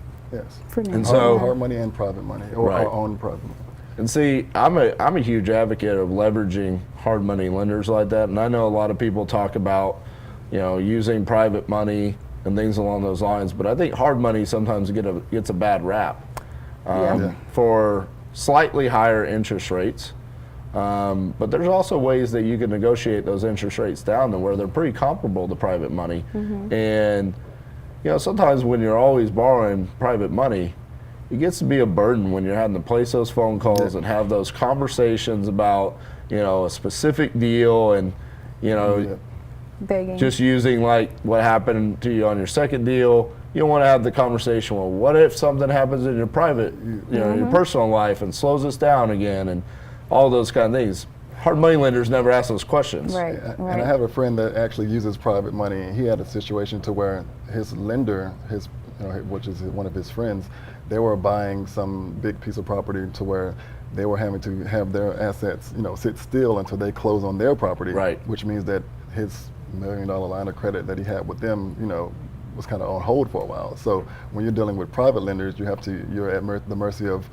For now. And so- Hard money and private money, or Right. our own private money. And see, I'm a huge advocate of leveraging hard money lenders like that. And I know a lot of people talk about, you know, using private money and things along those lines. But I think hard money sometimes gets a bad rap Yeah. for slightly higher interest rates. But there's also ways that you can negotiate those interest rates down to where they're pretty comparable to private money. And, you know, sometimes when you're always borrowing private money, it gets to be a burden when you're having to place those phone calls and have those conversations about, you know, a specific deal and, you know, Begging. just using like what happened to you on your second deal. You don't want to have the conversation, well, what if something happens in your private, you know, your personal life and slows us down again and all those kind of things. Hard money lenders never ask those questions. Right. And I have a friend that actually uses private money, and he had a situation to where his lender, which is one of his friends, they were buying some big piece of property to where they were having to have their assets, you know, sit still until they close on their property. Right. Which means that his $1 million line of credit that he had with them, you know, was kind of on hold for a while. So when you're dealing with private lenders, you're at the mercy of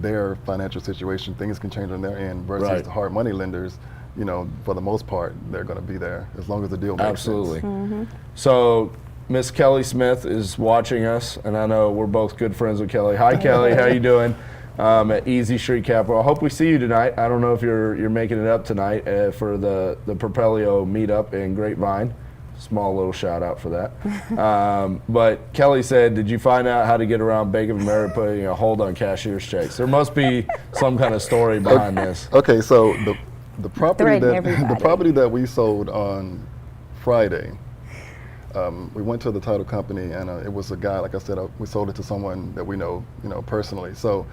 their financial situation. Things can change on their end versus Right. the hard money lenders. You know, for the most part, they're going to be there as long as the deal makes Absolutely. sense. So Miss Kelly Smith is watching us, and I know we're both good friends with Kelly. Hi, Kelly. How you doing? At Easy Street Capital. I hope we see you tonight. I don't know if you're making it up tonight for the Propelio meetup in Grapevine. Small little shout out for that. But Kelly said, did you find out how to get around Bank of America putting a hold on cashier's checks? There must be some kind of story behind this. Okay, so the property Threaten the property that we sold on Friday, we went to the title company, and it was a guy. Like I said, we sold it to someone that we know, you know, personally. So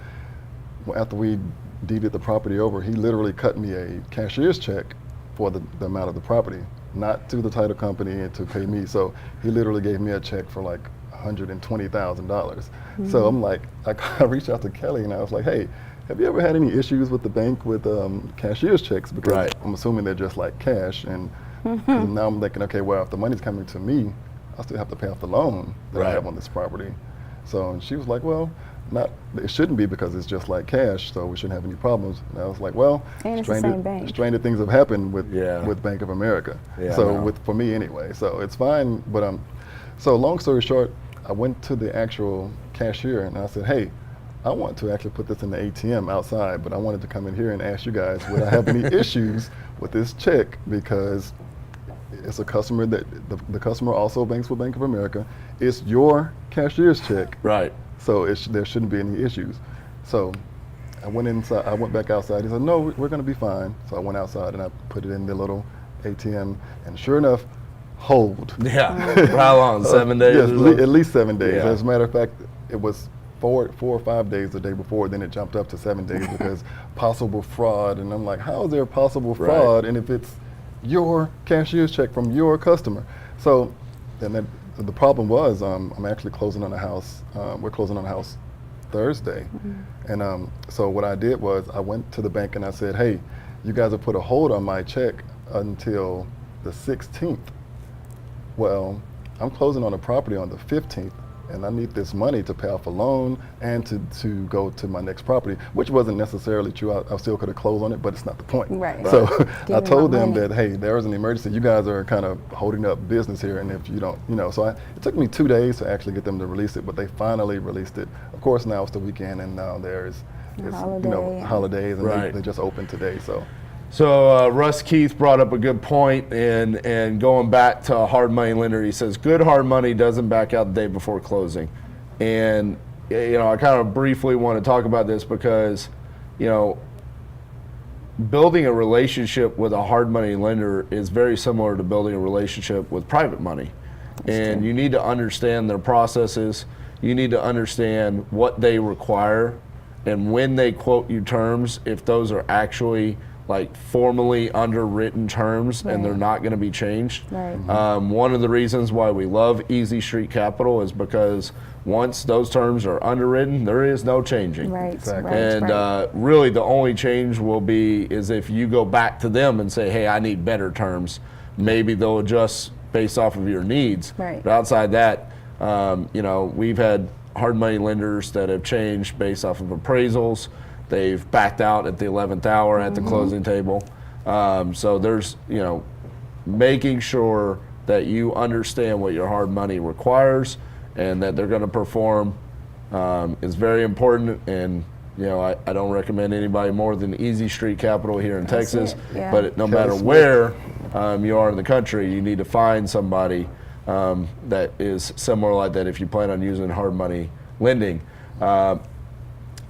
after we deeded the property over, he literally cut me a cashier's check for the amount of the property, not to the title company and to pay me. So he literally gave me a check for like $120,000. So I'm like, I reached out to Kelly and I was like, hey, have you ever had any issues with the bank with cashier's checks? Because Right. I'm assuming they're just like cash. And now I'm thinking, okay, well, if the money's coming to me, I still have to pay off the loan that I Right. have on this property. So and she was like, well, it shouldn't be because it's just like cash, so we shouldn't have any problems. And I was like, well, And it's the same bank. stranger things have happened with Yeah. Bank of America. Yeah, So no. for me anyway, so it's fine. But so long story short, I went to the actual cashier and I said, hey, I want to actually put this in the ATM outside, but I wanted to come in here and ask you guys, would I have any issues with this check, because it's a customer that the customer also banks with Bank of America. It's your cashier's check. Right. So there shouldn't be any issues. So I went inside. I went back outside. He said, "No, we're going to be fine." So I went outside and I put it in the little ATM, and sure enough, hold. Yeah. How long? 7 days? Yes, or something? at least 7 days. Yeah. As a matter of fact, it was 4 or 5 days the day before, then it jumped up to 7 days because possible fraud. And I'm like, how is there possible fraud? And if it's your cashier's check from your customer? So then the problem was, I'm actually closing on a house. We're closing on a house Thursday. And so what I did was I went to the bank and I said, hey, you guys have put a hold on my check until the 16th. Well, I'm closing on a property on the 15th, and I need this money to pay off a loan and to go to my next property, which wasn't necessarily true. I still could have closed on it, but it's not the point. Right. So Give I me told my them money. that, hey, there is an emergency. You guys are kind of holding up business here, and if you don't, so it took me 2 days to actually get them to release it, but they finally released it. Of course, now it's the weekend, and now there's holidays, and they just opened today. So Russ Keith brought up a good point, and going back to a hard money lender, he says good hard money doesn't back out the day before closing. And I kind of briefly want to talk about this because building a relationship with a hard money lender is very similar to building a relationship with private money. And you need to understand their processes. You need to understand what they require, and when they quote you terms, if those are actually like formally underwritten terms and they're not going to be changed. One of the reasons why we love Easy Street Capital is because once those terms are underwritten, there is no changing. And really the only change will be is if you go back to them and say, hey, I need better terms. Maybe they'll adjust based off of your needs. But outside that, we've had hard money lenders that have changed based off of appraisals. They've backed out at the 11th hour at the closing table. So there's, making sure that you understand what your hard money requires and that they're going to perform is very important. And, I don't recommend anybody more than Easy Street Capital here in Texas. But no matter where you are in the country, you need to find somebody that is similar like that if you plan on using hard money lending.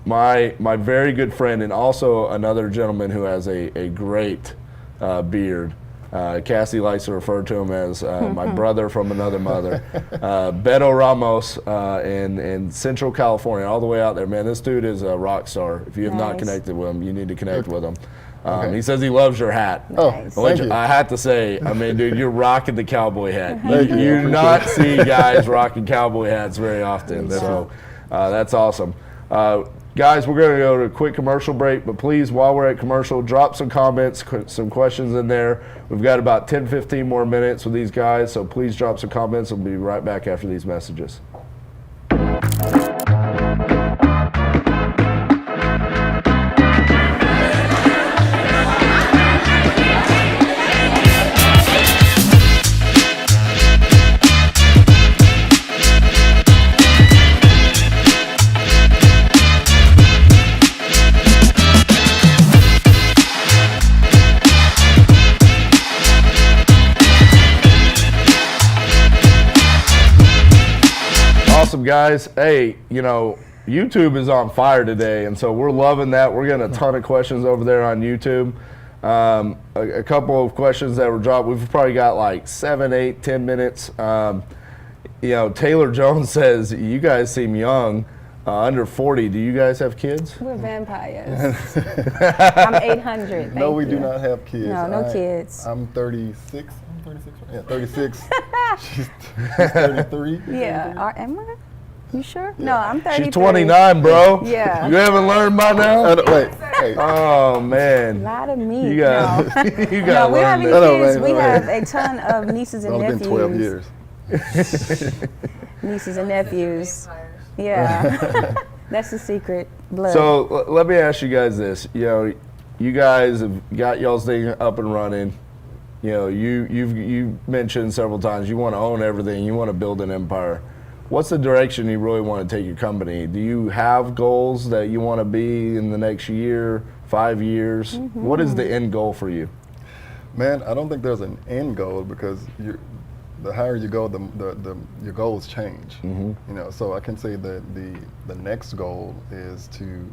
My very good friend and also another gentleman who has a great beard, Cassie likes to refer to him as my brother from another mother, Beto Ramos in Central California, all the way out there. Man, this dude is a rock star. If you have not connected with him, you need to connect with him. He says he loves your hat. Which I have to say, I mean, dude, you're rocking the cowboy hat. You do not see guys rocking cowboy hats very often. So that's awesome. Guys, we're going to go to a quick commercial break, but please, while we're at commercial, drop some comments, some questions in there. We've got about 10, 15 more minutes with these guys, so please drop some comments. We'll be right back after these messages. Awesome, guys. Hey, YouTube is on fire today, and so we're loving that. We're getting a ton of questions over there on YouTube. A couple of questions that were dropped. We've probably got like 7, 8, 10 minutes. Taylor Jones says, you guys seem young, under 40. Do you guys have kids? We're vampires. I'm 800. No, we do not have kids. No kids. I'm 36. 36. She's 33. Yeah. Am I? You sure? Yeah. No, I'm 33. She's 29, bro. Yeah. You haven't learned by now? Wait. Hey. Oh, man. A lot of meat. You got to learn we don't have any kids. We have a ton of nieces and nephews. It's been 12 years. Nieces and nephews. Yeah. That's the secret. Blood. So let me ask you guys this. You guys have got y'all's thing up and running. You've mentioned several times you want to own everything. You want to build an empire. What's the direction you really want to take your company? Do you have goals that you want to be in the next year, 5 years? What is the end goal for you? Man, I don't think there's an end goal because the higher you go, your goals change. So I can say that the next goal is to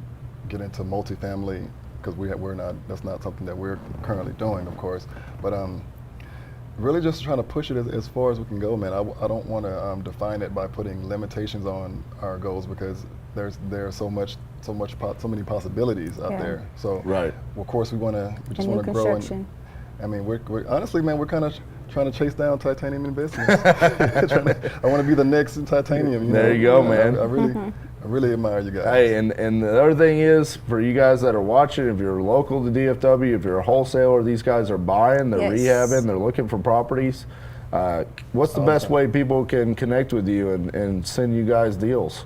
get into multifamily, because that's not something that we're currently doing, of course, but really just trying to push it as far as we can go, man. I don't want to define it by putting limitations on our goals, because there's so many possibilities out there. So Right. of course we just And want new to grow. construction. I mean, we're honestly, man, we're kind of trying to chase down titanium investments. I want to be the next in titanium. You There know? you go, man. I really admire you guys. Hey, and the other thing is, for you guys that are watching, if you're local to DFW, if you're a wholesaler, these guys are buying, they're Yes. rehabbing, they're looking for properties. What's the best way people can connect with you and send you guys deals?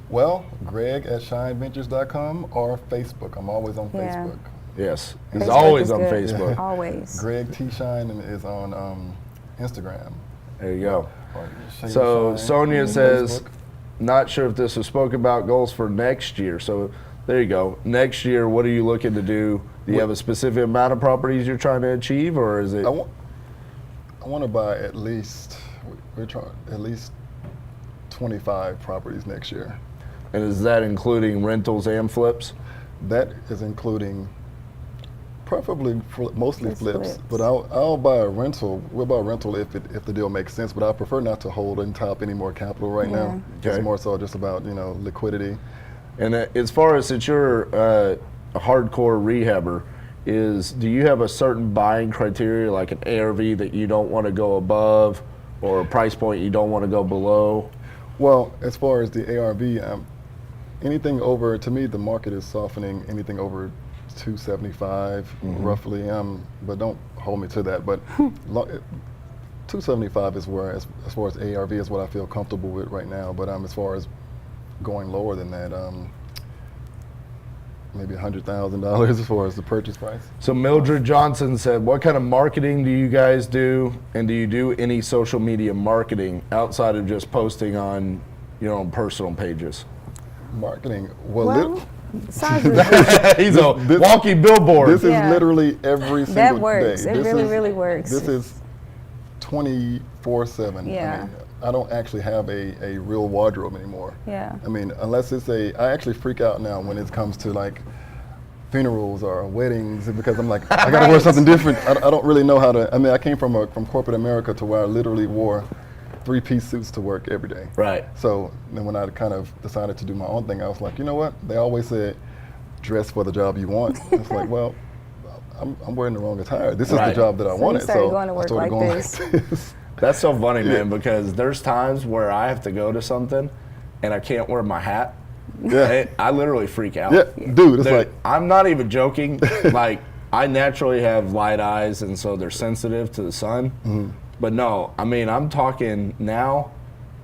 Well, Greg at ShyneVentures.com or Facebook. I'm always on Yeah. Facebook. Yes, he's Facebook always is on good. Facebook. Always. Greg T. Shine is on Instagram. There you go. Or Shayla So Shine Sonia on says, Facebook. not sure if this was spoken about, goals for next year. So there you go. Next year, what are you looking to do? Do you have a specific amount of properties you're trying to achieve, or is it? I want to buy at least 25 properties next year. And is that including rentals and flips? That is including preferably mostly Just flips, flips. but I'll buy a rental. We'll buy a rental if the deal makes sense. But I prefer not to hold and tie up any more capital right now. Okay. It's more so just about liquidity. And as far as since you're a hardcore rehabber, do you have a certain buying criteria, like an ARV that you don't want to go above, or a price point you don't want to go below? Well, as far as the ARV, anything over, to me, the market is softening. Anything over 275 roughly, but don't hold me to that. But 275 is where, as far as ARV, is what I feel comfortable with right now. But as far as going lower than that, maybe $100,000 as far as the purchase price. So Mildred Johnson said, what kind of marketing do you guys do, and do you do any social media marketing outside of just posting on your own personal pages? Marketing, Sounds good. He's a walking billboard. This is Yeah. literally every single That works. day. It really works. This is 24/7. Yeah. I don't actually have a real wardrobe anymore. Yeah. I mean, unless I actually freak out now when it comes to like funerals or weddings, because I'm like, I gotta wear something different. I don't really know how to. I mean, I came from corporate America to where I literally wore 3-piece suits to work every day. Right. So then when I kind of decided to do my own thing, I was like, you know what? They always said, dress for the job you want. It's like, well, I'm wearing the wrong attire. This is the job that I wanted. You started So going to work I started like going this. like this. That's so funny, man, because there's times where I have to go to something and I can't wear my hat. Yeah. I literally freak out. Yeah, dude, it's Dude, like, I'm not even joking. Like, I naturally have light eyes, and so they're sensitive to the sun. Mm-hmm. But no, I mean, I'm talking now.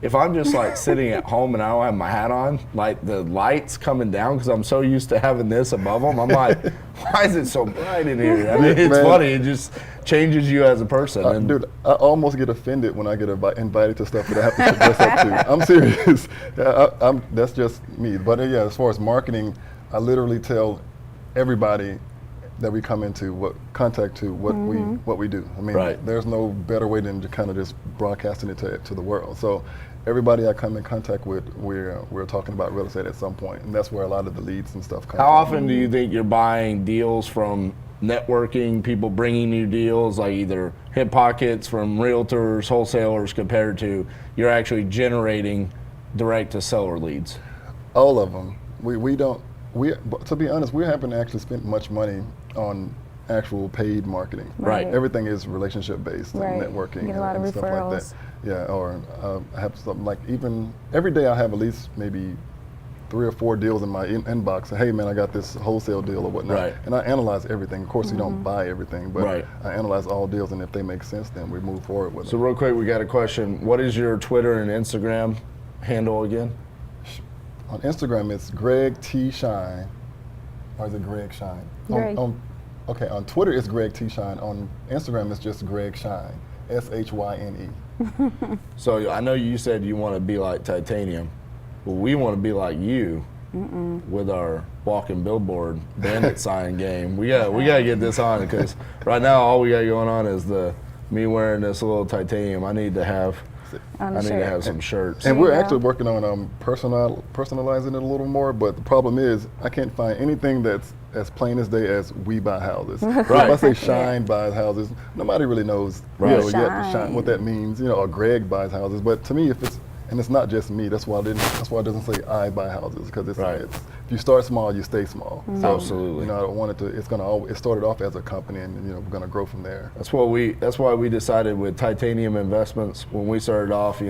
If I'm just like sitting at home and I don't have my hat on, like the lights coming down, because I'm so used to having this above them, I'm like, why is it so bright in here? I mean, it's Man. funny. It just changes you as a person. And dude, I almost get offended when I get invited to stuff that I have to dress up to. I'm serious. Yeah, that's just me. But yeah, as far as marketing, I literally tell everybody that we come into what we do. I mean, Right. there's no better way than to kind of just broadcasting it to the world. So everybody I come in contact with, we're talking about real estate at some point, and that's where a lot of the leads and stuff come how from. often do you think you're buying deals from networking, people bringing you deals, like either hip pockets from realtors, wholesalers, compared to you're actually generating direct to seller leads? All of them. But to be honest, we haven't actually spent much money on actual paid marketing. Right. Everything is relationship based Right. and networking Get a lot of and stuff like referrals. that. Yeah, or I have something like, even every day I have at least maybe 3 or 4 deals in my inbox. Say, hey man, I got this wholesale deal or whatnot. Right. And I analyze everything. Of course, you don't buy everything, but Right. I analyze all deals, and if they make sense, then we move forward with So them. real quick, we got a question. What is your Twitter and Instagram handle again? On Instagram, it's Greg T. Shine, or is it Greg Shine? Greg. Okay, on Twitter, it's Greg T. Shine. On Instagram, it's just Greg Shine, SHYNE. So I know you said you want to be like Titanium. Well, we want to be like you with our walking billboard bandit sign game. We got to get this on, because right now all we got going on is me wearing this little Titanium. I need to have some shirts. And There we're you actually go. working on personalizing it a little more, but the problem is I can't find anything that's as plain as day as we buy houses. So if I say Shine buys houses, nobody really knows Right. yet Shine, what that means, or Greg buys houses. But to me, if And it's not just me. That's why it doesn't say I buy houses, because Right. it's if you start small, you stay small. So, Absolutely. I don't want it to. It started off as a company, and we're going to grow from there. That's why we decided with Titanium Investments when we started off.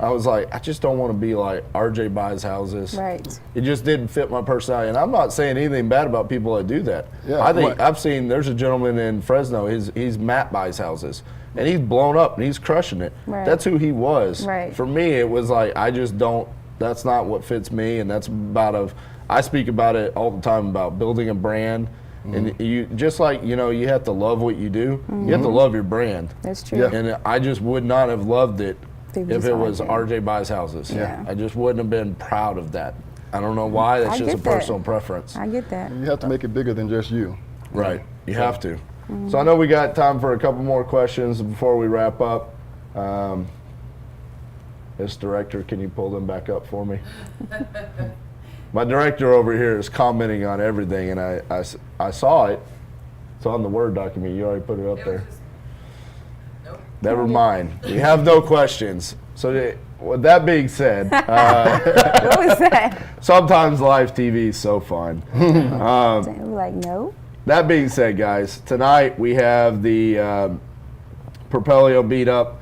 I was like, I just don't want to be like RJ buys houses. Right. It just didn't fit my personality, and I'm not saying anything bad about people that do that. Yeah, I think right. I've seen there's a gentleman in Fresno. He's Matt buys houses, and he's blown up and he's crushing it. Right. That's who he was. Right. For me, it was like I just don't. That's not what fits me, and that's I speak about it all the time about building a brand. And you just like you have to love what you do. You have to love your brand. That's true. Yeah. And I just would not have loved it People if just it was RJ. RJ buys houses. Yeah. I just wouldn't have been proud of that. I don't know why. That's I just a get that. personal preference. I get that. You have to make it bigger than just you. Right. You have to. So I know we got time for a couple more questions before we wrap up. This director, can you pull them back up for me? My director over here is commenting on everything, and I saw it. It's on the Word document. You already put it up there. Nope. Never mind. We have no questions. So with that being said, What was that? sometimes live TV is so fun. We're like, no. That being said, guys, tonight we have the Propelio beat up,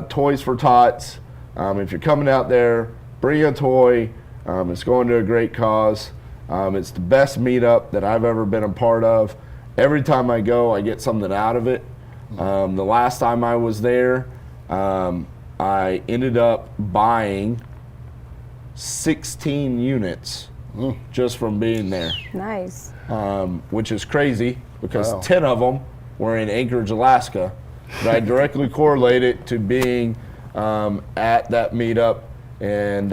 Toys for Tots. If you're coming out there, bring a toy. It's going to a great cause. It's the best meetup that I've ever been a part of. Every time I go, I get something out of it. The last time I was there, I ended up buying 16 units just from being there. Nice. Which is crazy because Wow. 10 of them were in Anchorage, Alaska. But I directly correlate it to being at that meetup and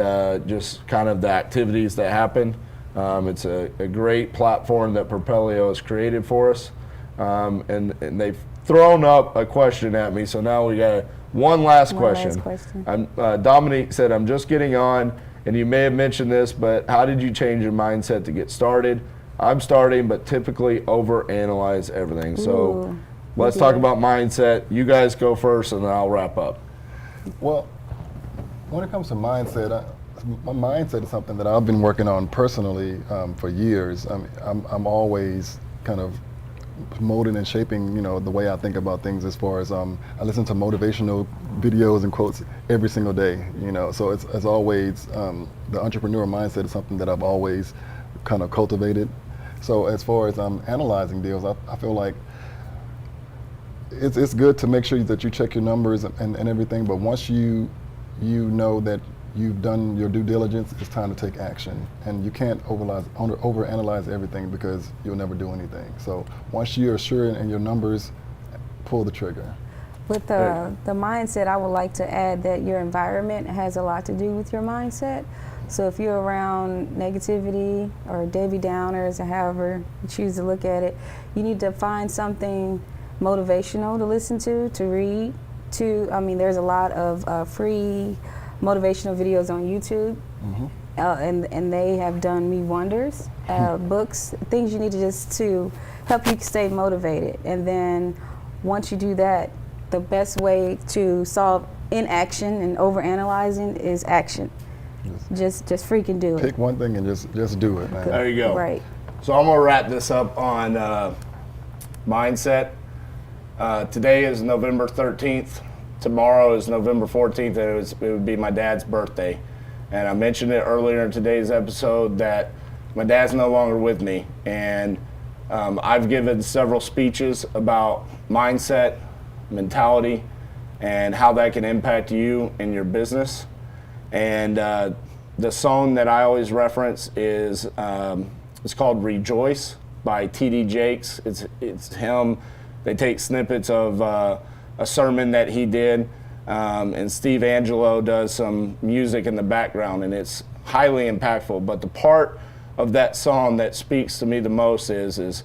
just kind of the activities that happen. It's a great platform that Propelio has created for us. And they've thrown up a question at me, so now we got one last One last question. question. Dominique said, I'm just getting on, and you may have mentioned this, but how did you change your mindset to get started? I'm starting, but typically overanalyze everything. So Ooh, let's good. talk about mindset. You guys go first, and then I'll wrap up. Well, when it comes to mindset, my mindset is something that I've been working on personally for years. I'm always kind of molding and shaping, the way I think about things. As far as I listen to motivational videos and quotes every single day. So it's always the entrepreneur mindset is something that I've always kind of cultivated. So as far as analyzing deals, I feel like it's good to make sure that you check your numbers and everything. But once you know that you've done your due diligence, it's time to take action. And you can't overanalyze everything because you'll never do anything. So once you're sure in your numbers, pull the trigger. With the mindset, I would like to add that your environment has a lot to do with your mindset. So if you're around negativity or Debbie Downers or however you choose to look at it, you need to find something motivational to listen to read. There's a lot of free motivational videos on YouTube, and they have done me wonders. Books, things you need to help you stay motivated. And then once you do that, the best way to solve inaction and overanalyzing is action. Just freaking do it. Pick one thing and just do it, man. There you go. Right. So I'm gonna wrap this up on mindset. Today is November 13th. Tomorrow is November 14th, and it would be my dad's birthday. And I mentioned it earlier in today's episode that my dad's no longer with me. And I've given several speeches about mindset, mentality, and how that can impact you and your business. And the song that I always reference is it's called Rejoice by T.D. Jakes. It's him. They take snippets of a sermon that he did, and Steve Angelo does some music in the background, and it's highly impactful. But the part of that song that speaks to me the most is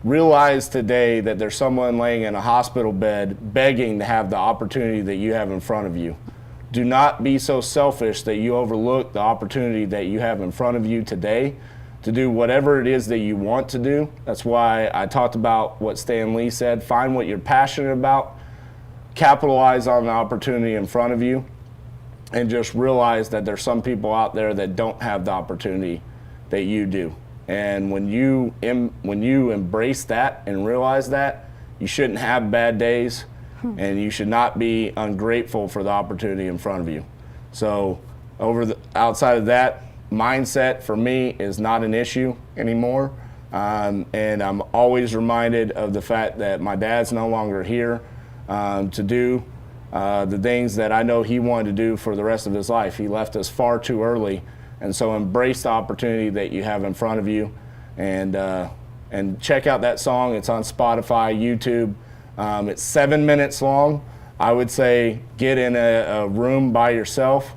realize today that there's someone laying in a hospital bed begging to have the opportunity that you have in front of you. Do not be so selfish that you overlook the opportunity that you have in front of you today to do whatever it is that you want to do. That's why I talked about what Stan Lee said. Find what you're passionate about. Capitalize on the opportunity in front of you. and just realize that there's some people out there that don't have the opportunity that you do. And when you embrace that and realize that, you shouldn't have bad days, and you should not be ungrateful for the opportunity in front of you. So outside of that, mindset for me is not an issue anymore. And I'm always reminded of the fact that my dad's no longer here to do the things that I know he wanted to do for the rest of his life. He left us far too early. And so embrace the opportunity that you have in front of you, and check out that song. It's on Spotify, YouTube. It's 7 minutes long. I would say get in a room by yourself,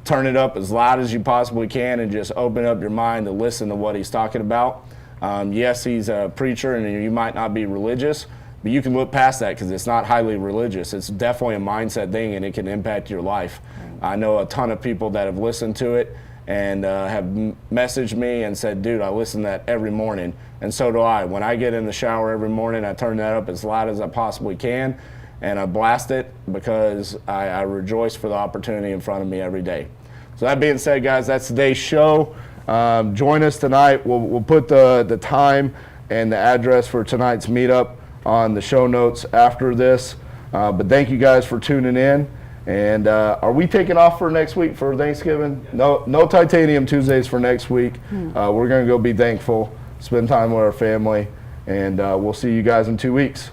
turn it up as loud as you possibly can, and just open up your mind to listen to what he's talking about. Yes, he's a preacher, and you might not be religious, but you can look past that because it's not highly religious. It's definitely a mindset thing, and it can impact your life. I know a ton of people that have listened to it and have messaged me and said, dude, I listen to that every morning. And so do I. When I get in the shower every morning, I turn that up as loud as I possibly can, and I blast it because I rejoice for the opportunity in front of me every day. So that being said, guys, that's today's show. Join us tonight. We'll put the time and the address for tonight's meetup on the show notes after this. But thank you guys for tuning in. And are we taking off for next week for Thanksgiving? No Titanium Tuesdays for next week. We're going to go be thankful, spend time with our family, and we'll see you guys in 2 weeks.